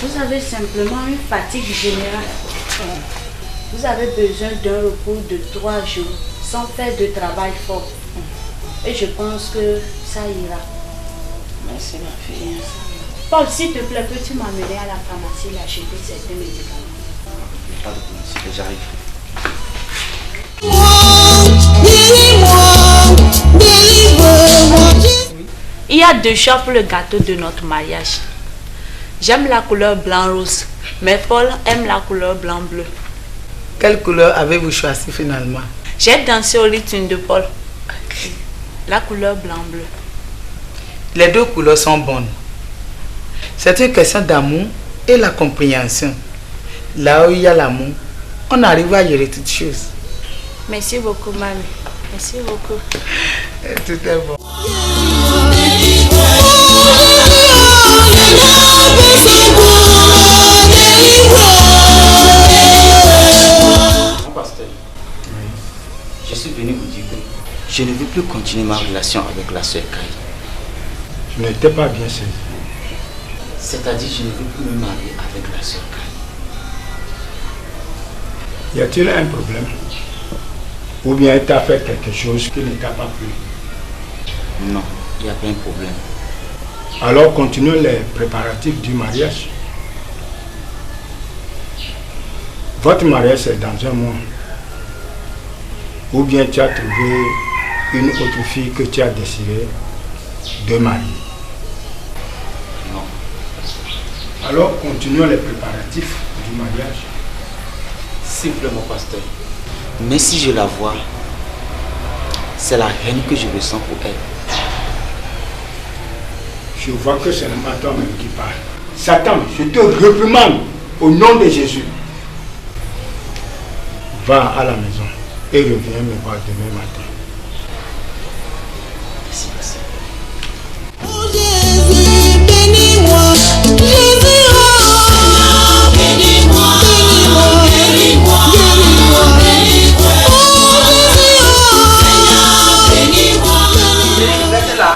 vous avez simplement une fatigue générale. Vous avez besoin d'un repos de 3 jours sans faire de travail fort. Et je pense que ça ira. Merci ma fille. Paul, s'il te plaît, peux-tu m'amener à la pharmacie acheter certains médicaments? Pas de problème, j'arrive. Il y a 2 choix pour le gâteau de notre mariage. J'aime la couleur blanc-rose, mais Paul aime la couleur blanc-bleu. Quelle couleur avez-vous choisi finalement? J'ai dansé au rythme de Paul. La couleur blanc-bleu. Les 2 couleurs sont bonnes. C'est une question d'amour et la compréhension. Là où il y a l'amour, on arrive à gérer toutes choses. Merci beaucoup, mamie. Merci beaucoup. Tout est bon. Pasteur, je suis venu vous dire que je ne veux plus continuer ma relation avec la sœur Kai. Je n'étais pas bien saisi. C'est-à-dire je ne veux plus me marier avec la sœur Kai. Y a-t-il un problème? Ou bien tu as fait quelque chose qui ne t'a pas plu? Non, il n'y a pas un problème. Alors continuons les préparatifs du mariage. Votre mariage est dans un mois. Ou bien tu as trouvé une autre fille que tu as décidé de marier. Non. Alors continuons les préparatifs du mariage. S'il vous plaît, mon pasteur. Mais si je la vois, c'est la haine que je ressens pour elle. Je vois que ce n'est pas toi-même qui parle. Satan, je te réprimande au nom de Jésus. Va à la maison et reviens me voir demain matin. Merci, merci. Oh Jésus, bénis-moi, Jésus, oh, bénis-moi, bénis-moi, bénis-moi, bénis-moi, oh Jésus, oh, bénis-moi, bénis-moi.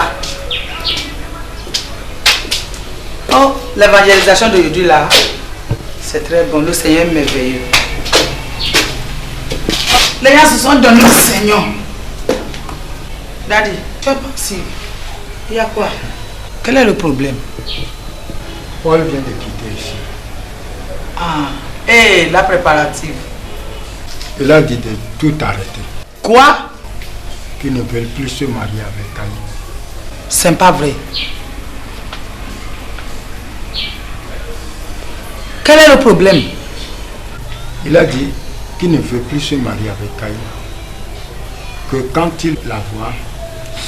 Oh, l'évangélisation d'aujourd'hui là, c'est très bon, le Seigneur est merveilleux. Les gens se sont donnés au Seigneur. Daddy, tu es pensé. Il y a quoi? Quel est le problème? Paul vient de quitter ici. Ah, et la préparative. Il a dit de tout arrêter. Quoi? Qu'il ne veut plus se marier avec Kali. C'est pas vrai. Quel est le problème? Il a dit qu'il ne veut plus se marier avec Kali. Que quand il la voit,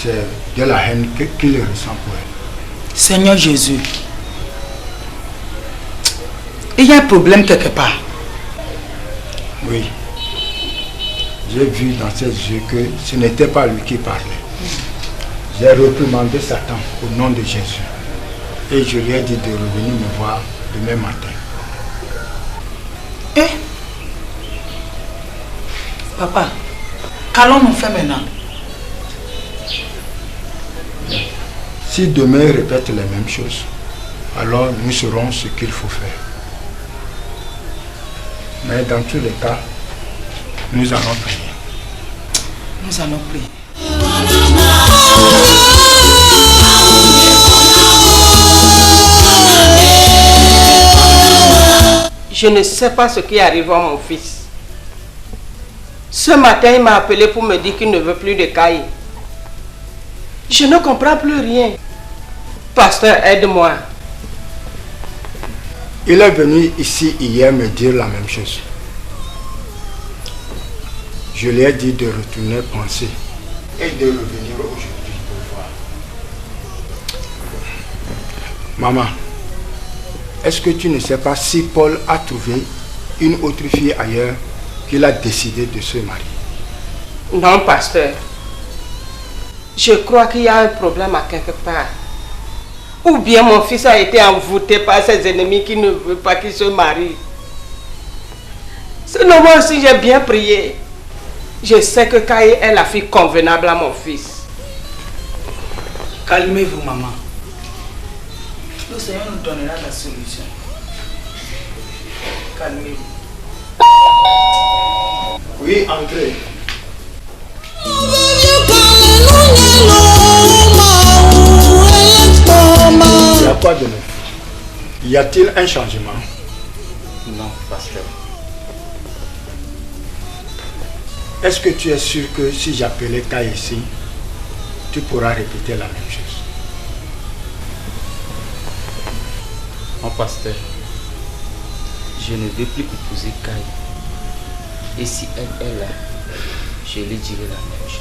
c'est de la haine qu'il ressent pour elle. Seigneur Jésus, il y a un problème quelque part. Oui. J'ai vu dans ses yeux que ce n'était pas lui qui parlait. J'ai reprimandé Satan au nom de Jésus. Et je lui ai dit de revenir me voir demain matin. Eh? Papa, qu'allons-nous faire maintenant? Si demain il répète les mêmes choses, alors nous saurons ce qu'il faut faire. Mais dans tous les cas, nous allons prier. Nous allons prier. Je ne sais pas ce qui arrive à mon fils. Ce matin, il m'a appelé pour me dire qu'il ne veut plus de cahiers. Je ne comprends plus rien. Pasteur, aide-moi. Il est venu ici hier me dire la même chose. Je lui ai dit de retourner penser et de revenir aujourd'hui pour voir. Maman, est-ce que tu ne sais pas si Paul a trouvé une autre fille ailleurs qu'il a décidé de se marier? Non, pasteur. Je crois qu'il y a un problème à quelque part. Ou bien mon fils a été envoûté par ses ennemis qui ne veulent pas qu'il se marie. Sinon, moi aussi j'ai bien prié. Je sais que Kaye est la fille convenable à mon fils. Calmez-vous, maman. Le Seigneur nous donnera la solution. Calmez-vous. Oui, André. Il y a quoi de neuf? Y a-t-il un changement? Non, pasteur. Est-ce que tu es sûr que si j'appelais Kaye ici, tu pourras répéter la même chose? Mon pasteur, je ne veux plus épouser Kaye. Et si elle est là, je lui dirai la même chose.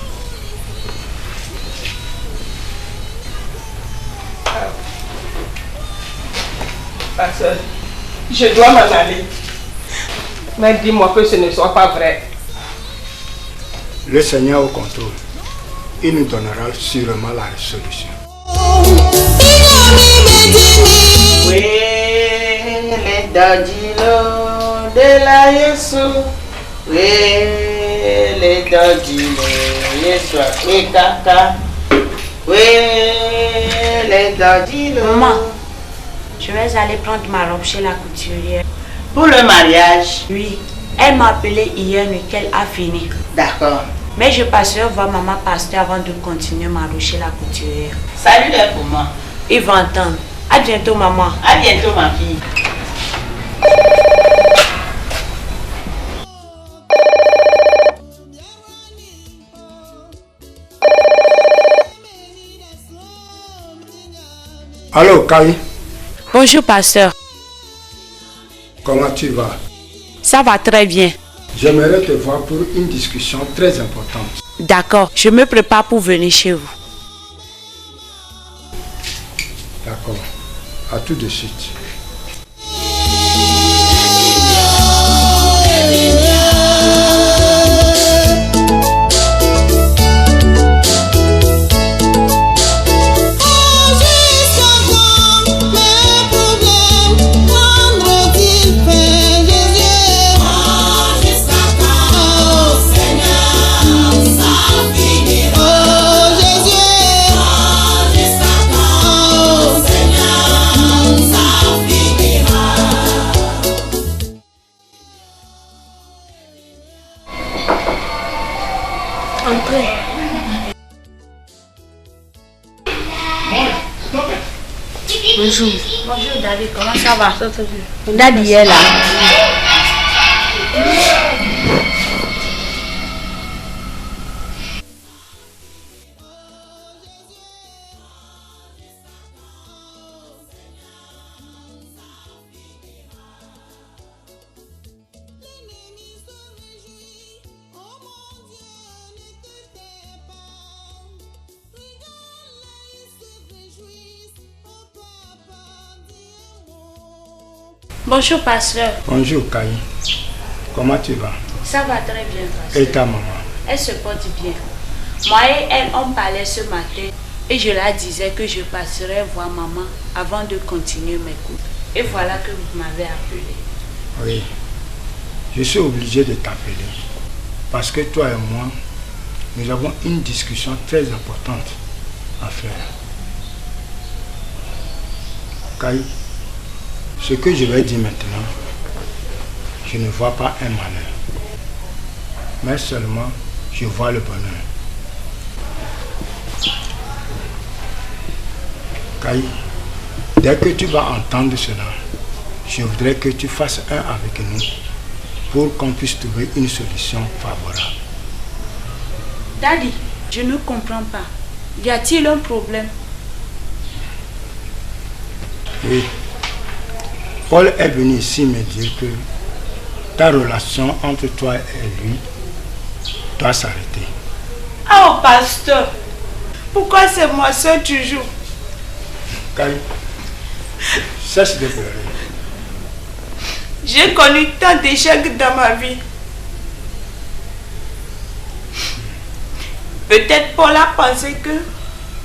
Pasteur, je dois m'en aller. Mais dis-moi que ce ne soit pas vrai. Le Seigneur au contrôle. Il nous donnera sûrement la solution. Oui, les dodilo de la Yesu. Oui, les dodilo Yesu et kaka. Oui, les dodilo. Maman, je vais aller prendre ma robe chez la couturière. Pour le mariage? Oui. Elle m'a appelé hier, mais qu'elle a fini. D'accord. Mais je passerai voir maman pasteur avant de continuer ma robe chez la couturière. Salut les pour moi. Ils vont entendre. À bientôt, maman. À bientôt, ma fille. Allô, Kaye? Bonjour, pasteur. Comment tu vas? Ça va très bien. J'aimerais te voir pour une discussion très importante. D'accord, je me prépare pour venir chez vous. D'accord. À tout de suite. Bonjour. Bonjour David, comment ça va? Daddy est là. Bonjour, pasteur. Bonjour, Kaye. Comment tu vas? Ça va très bien, pasteur. Et ta maman? Elle se porte bien. Moi et elle, on parlait ce matin et je la disais que je passerai voir maman avant de continuer mes cours. Et voilà que vous m'avez appelé. Oui. Je suis obligé de t'appeler parce que toi et moi, nous avons une discussion très importante à faire. Kaye, ce que je vais dire maintenant, je ne vois pas un malheur, mais seulement je vois le bonheur. Kaye, dès que tu vas entendre cela, je voudrais que tu fasses un avec nous pour qu'on puisse trouver une solution favorable. Daddy, je ne comprends pas. Y a-t-il un problème? Oui. Paul est venu ici me dire que ta relation entre toi et lui doit s'arrêter. Oh, pasteur, pourquoi c'est moi seul toujours? Kali, cesse de pleurer. J'ai connu tant d'échecs dans ma vie. Peut-être Paul a pensé que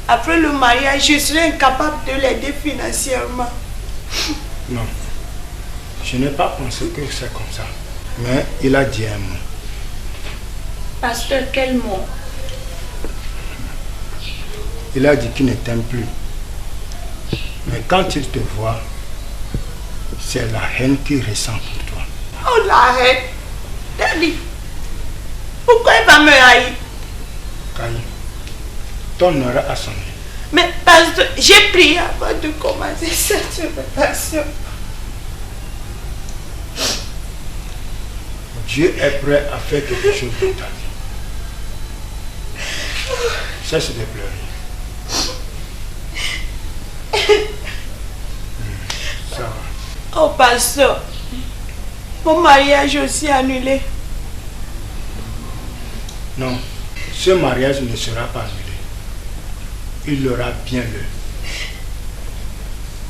après le mariage, je serais incapable de l'aider financièrement. Non, je n'ai pas pensé que c'est comme ça. Mais il a dit un mot. Pasteur, quel mot? Il a dit qu'il ne t'aime plus. Mais quand il te voit, c'est la haine qu'il ressent pour toi. Oh, la haine! Daddy, pourquoi il va me haïr? Kali, ton heure a sonné. Mais pasteur, j'ai prié avant de commencer cette relation. Dieu est prêt à faire quelque chose de ta vie. Cesse de pleurer. Ça va. Oh, pasteur, mon mariage aussi annulé. Non, ce mariage ne sera pas annulé. Il l'aura bien lieu.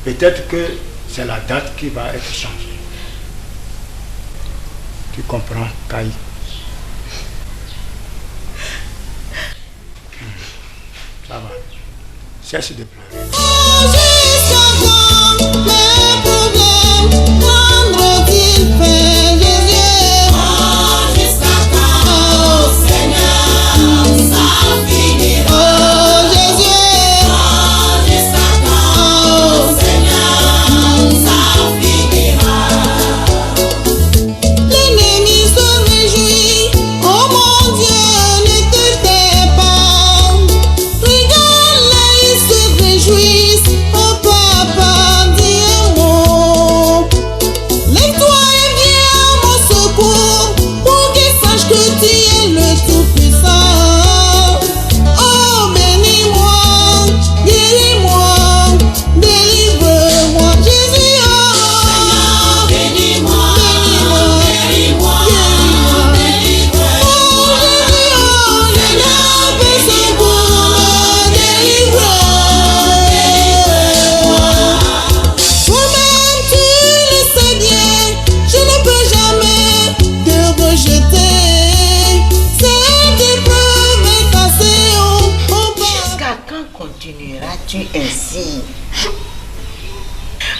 Peut-être que c'est la date qui va être changée. Tu comprends, Kai? Ça va. Cesse de pleurer.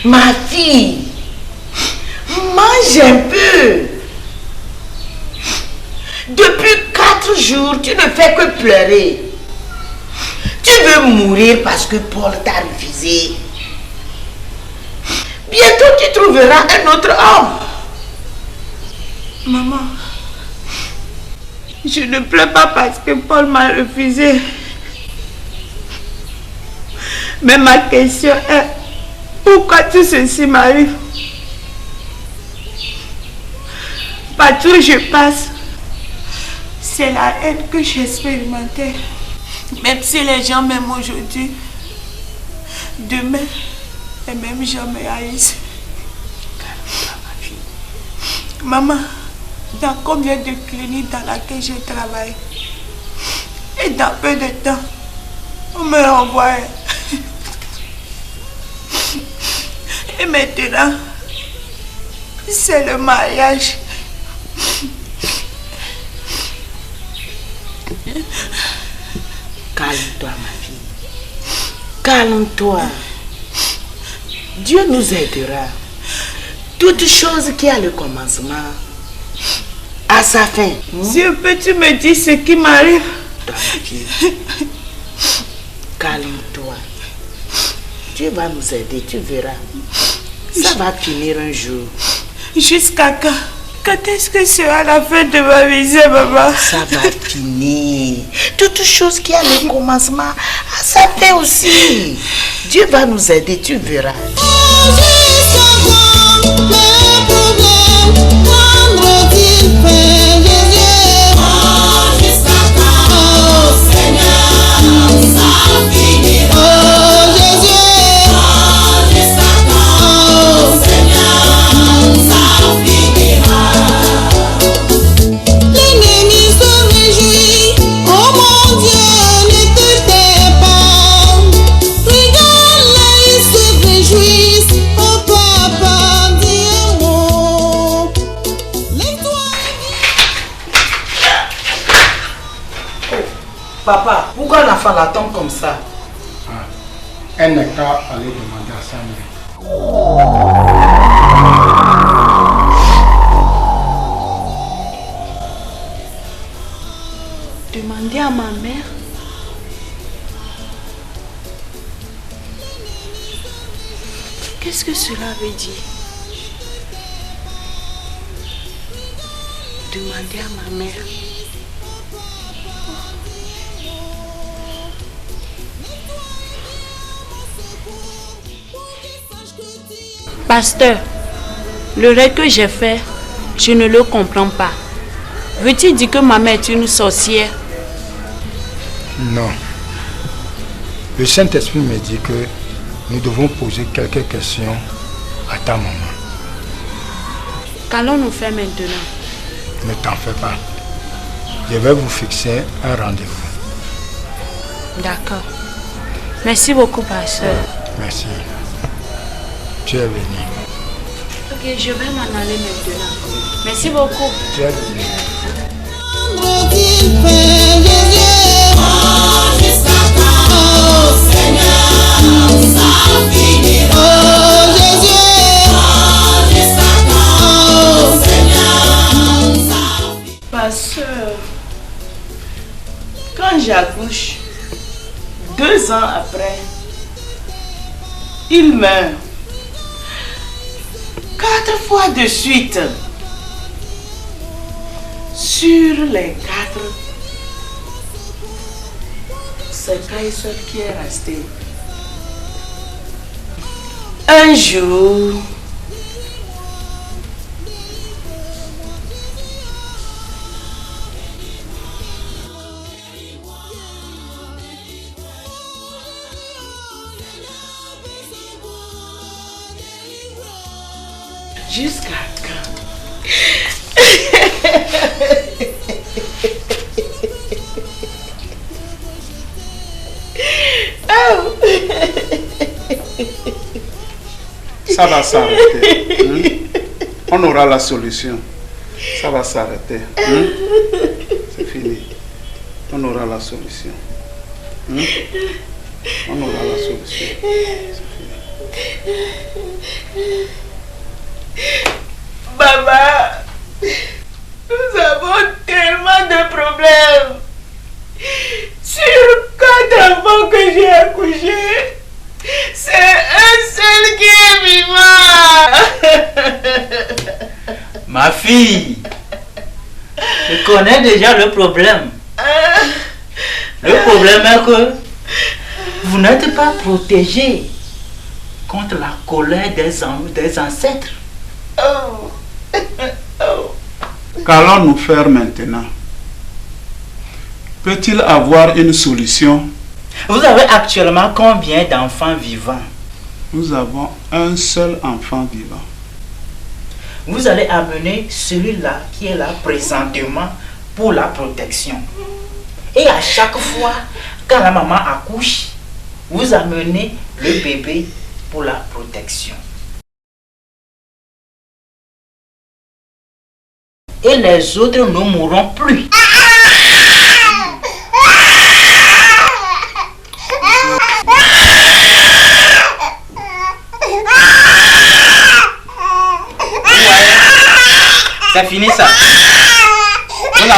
Ma fille, mange un peu. Depuis 4 jours, tu ne fais que pleurer. Tu veux mourir parce que Paul t'a refusé. Bientôt, tu trouveras un autre homme. Maman, je ne pleure pas parce que Paul m'a refusé. Mais ma question est, pourquoi tout ceci m'arrive? Partout où je passe, c'est la haine que j'expérimentais. Même si les gens m'aiment aujourd'hui, demain, les mêmes gens me haïssent. Maman, dans combien de cliniques dans laquelle je travaille, et dans peu de temps, on me renvoie. Et maintenant, c'est le mariage. Calme-toi, ma fille. Calme-toi. Dieu nous aidera. Toute chose qui a le commencement a sa fin. Dieu, peux-tu me dire ce qui m'arrive? Calme-toi. Dieu va nous aider, tu verras. Ça va finir un jour. Jusqu'à quand? Quand est-ce que sera la fin de ma vie, maman? Ça va finir. Toute chose qui a le commencement a sa fin aussi. Dieu va nous aider, tu verras. Papa, pourquoi l'enfant la tombe comme ça? Elle n'est qu'à aller demander à sa mère. Demander à ma mère? Qu'est-ce que cela veut dire? Demander à ma mère. Pasteur, le rêve que j'ai fait, je ne le comprends pas. Veux-tu dire que ma mère est une sorcière? Non. Le Saint-Esprit me dit que nous devons poser quelques questions à ta maman. Qu'allons-nous faire maintenant? Ne t'en fais pas. Je vais vous fixer un rendez-vous. D'accord. Merci beaucoup, pasteur. Merci. Tu es venu. Ok, je vais m'en aller maintenant. Merci beaucoup. Tu es venu. Pasteur, quand j'accouche, 2 ans après, il meurt. 4 fois de suite. Sur les 4, c'est Kai seul qui est resté. Un jour, jusqu'à quand? Ça va s'arrêter. On aura la solution. Ça va s'arrêter. C'est fini. On aura la solution. On aura la solution. C'est fini. Maman, nous avons tellement de problèmes. Sur 4 enfants que j'ai accouchés, c'est un seul qui est vivant. Ma fille, je connais déjà le problème. Le problème est que vous n'êtes pas protégé contre la colère des ancêtres. Qu'allons-nous faire maintenant? Peut-il avoir une solution? Vous avez actuellement combien d'enfants vivants? Nous avons un seul enfant vivant. Vous allez amener celui-là qui est là présentement pour la protection. Et à chaque fois, quand la maman accouche, vous amenez le bébé pour la protection. Et les autres ne mourront plus. C'est fini ça. Vous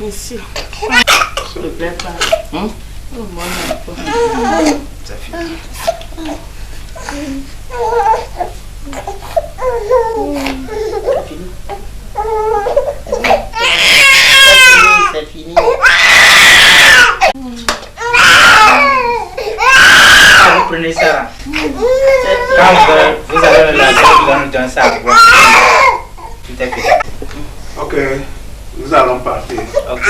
Merci. Je ne plaît pas. Oh, mon enfant. C'est fini. C'est fini. Vous prenez Amenez ça là. Quand vous allez le laver, vous allez nous donner ça à boire. Tout est fait. Ok, nous allons partir. Ok,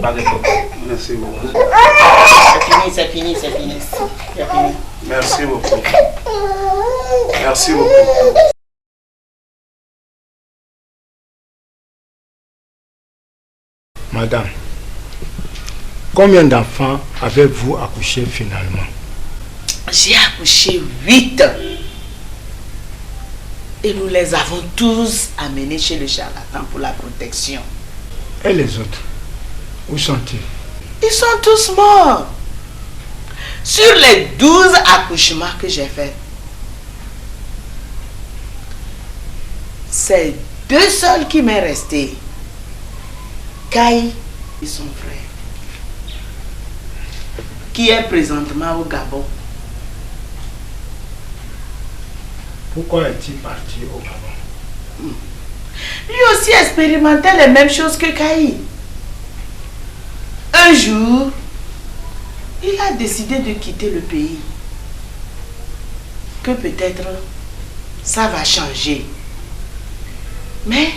pas de problème. Merci beaucoup. C'est fini. C'est fini. Merci beaucoup. Merci beaucoup. Madame, combien d'enfants avez-vous accouché finalement? J'ai accouché 8. Et nous les avons tous amenés chez le charlatan pour la protection. Et les autres, où sont-ils? Ils sont tous morts. Sur les 12 accouchements que j'ai faits, c'est 2 seuls qui m'est resté. Kai et son frère, qui est présentement au Gabon. Pourquoi est-il parti au Gabon? Lui aussi expérimentait les mêmes choses que Kai. Un jour, il a décidé de quitter le pays. Que peut-être ça va changer. Mais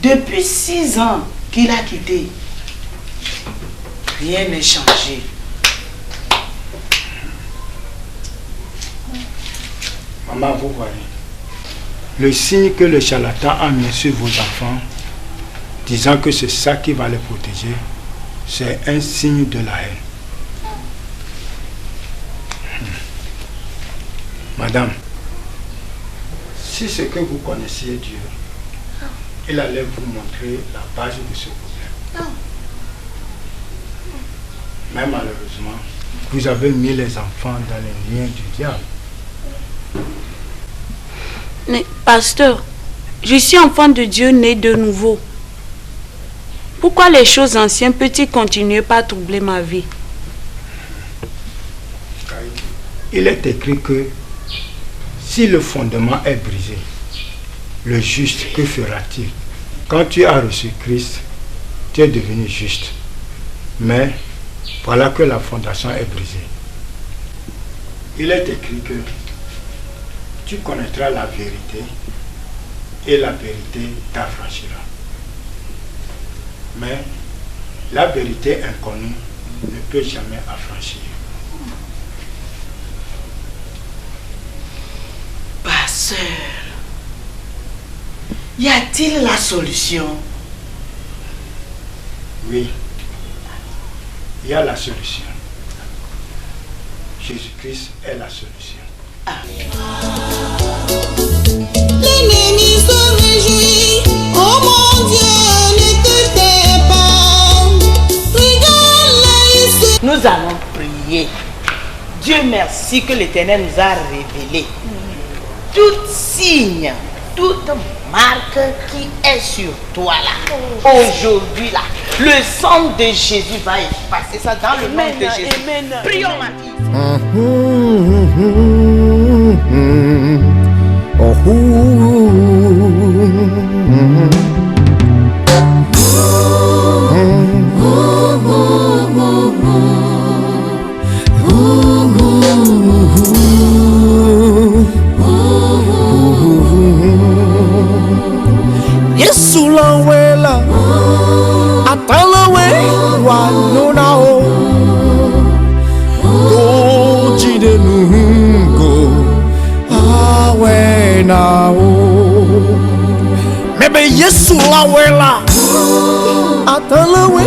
depuis 6 ans qu'il a quitté, rien n'est changé. Maman, vous voyez, le signe que le charlatan a mis sur vos enfants, disant que c'est ça qui va les protéger, c'est un signe de la haine. Madame, si c'est que vous connaissiez Dieu, il allait vous montrer la base de ce problème. Mais malheureusement, vous avez mis les enfants dans les liens du diable. Mais pasteur, je suis enfant de Dieu né de nouveau. Pourquoi les choses anciennes peuvent-ils continuer par troubler ma vie? Il est écrit que si le fondement est brisé, le juste, que fera-t-il? Quand tu as reçu Christ, tu es devenu juste. Mais voilà que la fondation est brisée. Il est écrit que tu connaîtras la vérité et la vérité t'affranchira. Mais la vérité inconnue ne peut jamais affranchir. Pasteur, y a-t-il la solution? Oui, il y a la solution. Jésus-Christ est la solution. L'ennemi se réjouit, oh mon Dieu, ne te tais pas. Regarde-les. Nous allons prier. Dieu merci que l'Éternel nous a révélé tout signe, toute marque qui est sur toi là. Aujourd'hui là, le sang de Jésus va effacer ça dans le nom de Jésus. Amen. Prions maintenant. Yesu la wela, atala we wa nuna o, doji de nungo, awe na o. Mebe Yesu la wela, atala we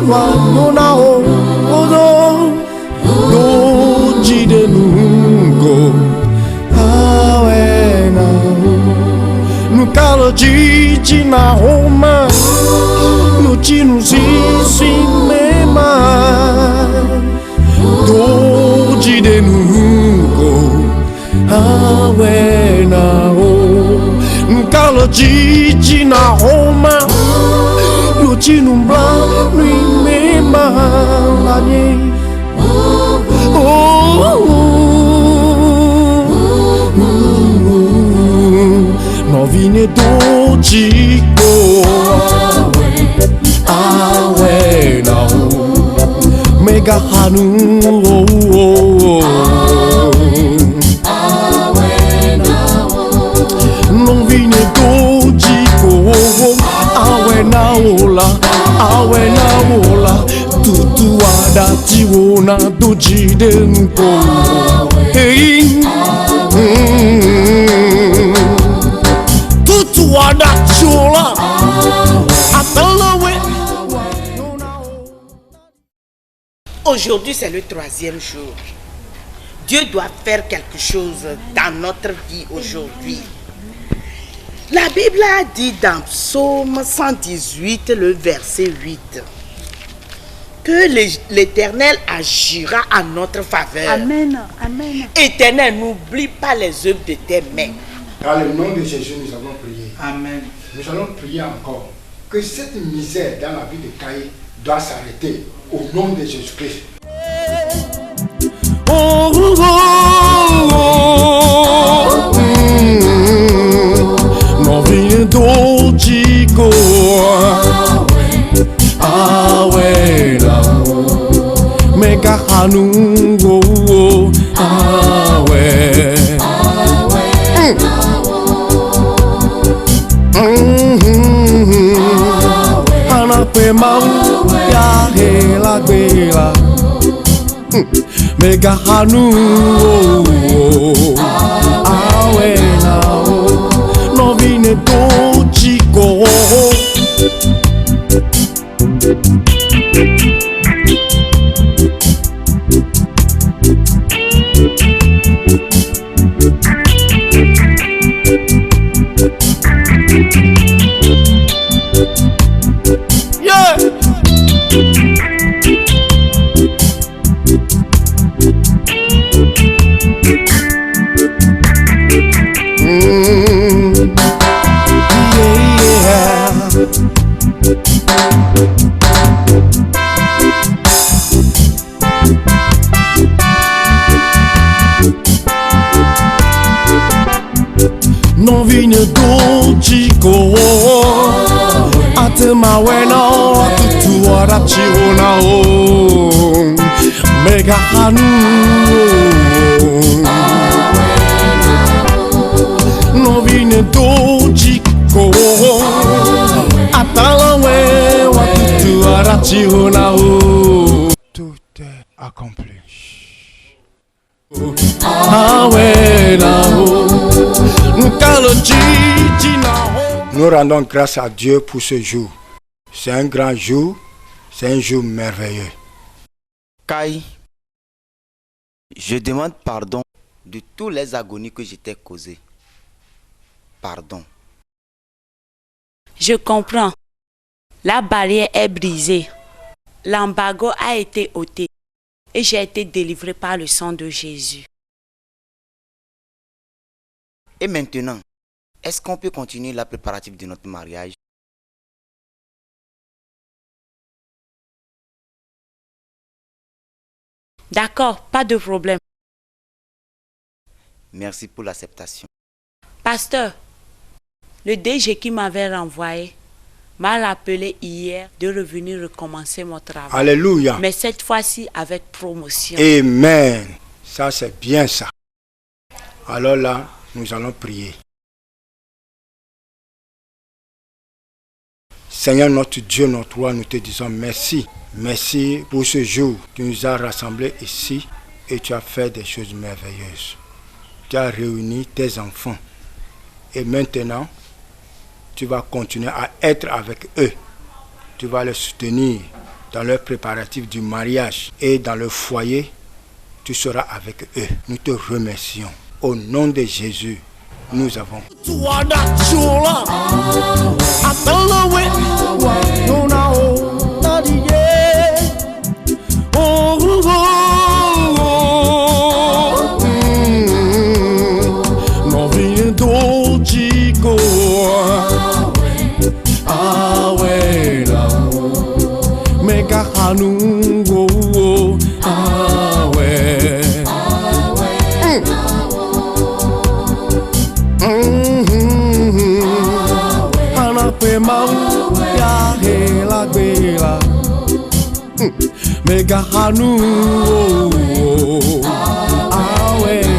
wa nuna o, doji de nungo, awe na o. No calo de na Roma, no tino mema, do de denugo, awe na o. No calo de na Roma, no tino no mema, Novine do Chico, awe na o. Mega Hanu Non vine dojiko Awe na ola Tutu ada tiwona doji denko Hey Tutu ada chola Atalawe. Aujourd'hui, c'est le 3e jour. Dieu doit faire quelque chose dans notre vie aujourd'hui. La Bible a dit dans Psaume 118, le verset 8, que l'Éternel agira en notre faveur. Amen. Amen. Éternel, n'oublie pas les œuvres de tes mains. Dans le nom de Jésus, nous allons prier. Amen. Nous allons prier encore que cette misère dans la vie de Caïn doit s'arrêter au nom de Jésus-Christ. Non vine dojiko Awe na Mega Hanu Awe Anape mau ya hela gbela Mega Hanu Awe na No vine dojiko Yeah. Non vine dojiko Atema wena Tutu arachi ona o Mega Hanu Non vine dojiko Atalawe wa tutu arachi ona o Tout est accompli. Nous rendons grâce à Dieu pour ce jour. C'est un grand jour, c'est un jour merveilleux. Kai, je demande pardon de tous les agonies que je t'ai causées. Pardon. Je comprends. La barrière est brisée. L'embargo a été ôté. Et j'ai été délivré par le sang de Jésus. Et maintenant, est-ce qu'on peut continuer la préparatif de notre mariage? D'accord, pas de problème. Merci pour l'acceptation. Pasteur, le DG qui m'avait renvoyé m'a rappelé hier de revenir recommencer mon travail. Alléluia. Mais cette fois-ci avec promotion. Amen. Ça, c'est bien ça. Alors là, nous allons prier. Seigneur notre Dieu, notre roi, nous te disons merci. Merci pour ce jour. Tu nous as rassemblés ici et tu as fait des choses merveilleuses. Tu as réuni tes enfants. Et maintenant, tu vas continuer à être avec eux. Tu vas les soutenir dans leurs préparatifs du mariage et dans le foyer. Tu seras avec eux. Nous te remercions. Au nom de Jésus, nous avons. Megaranu. Ah ouais.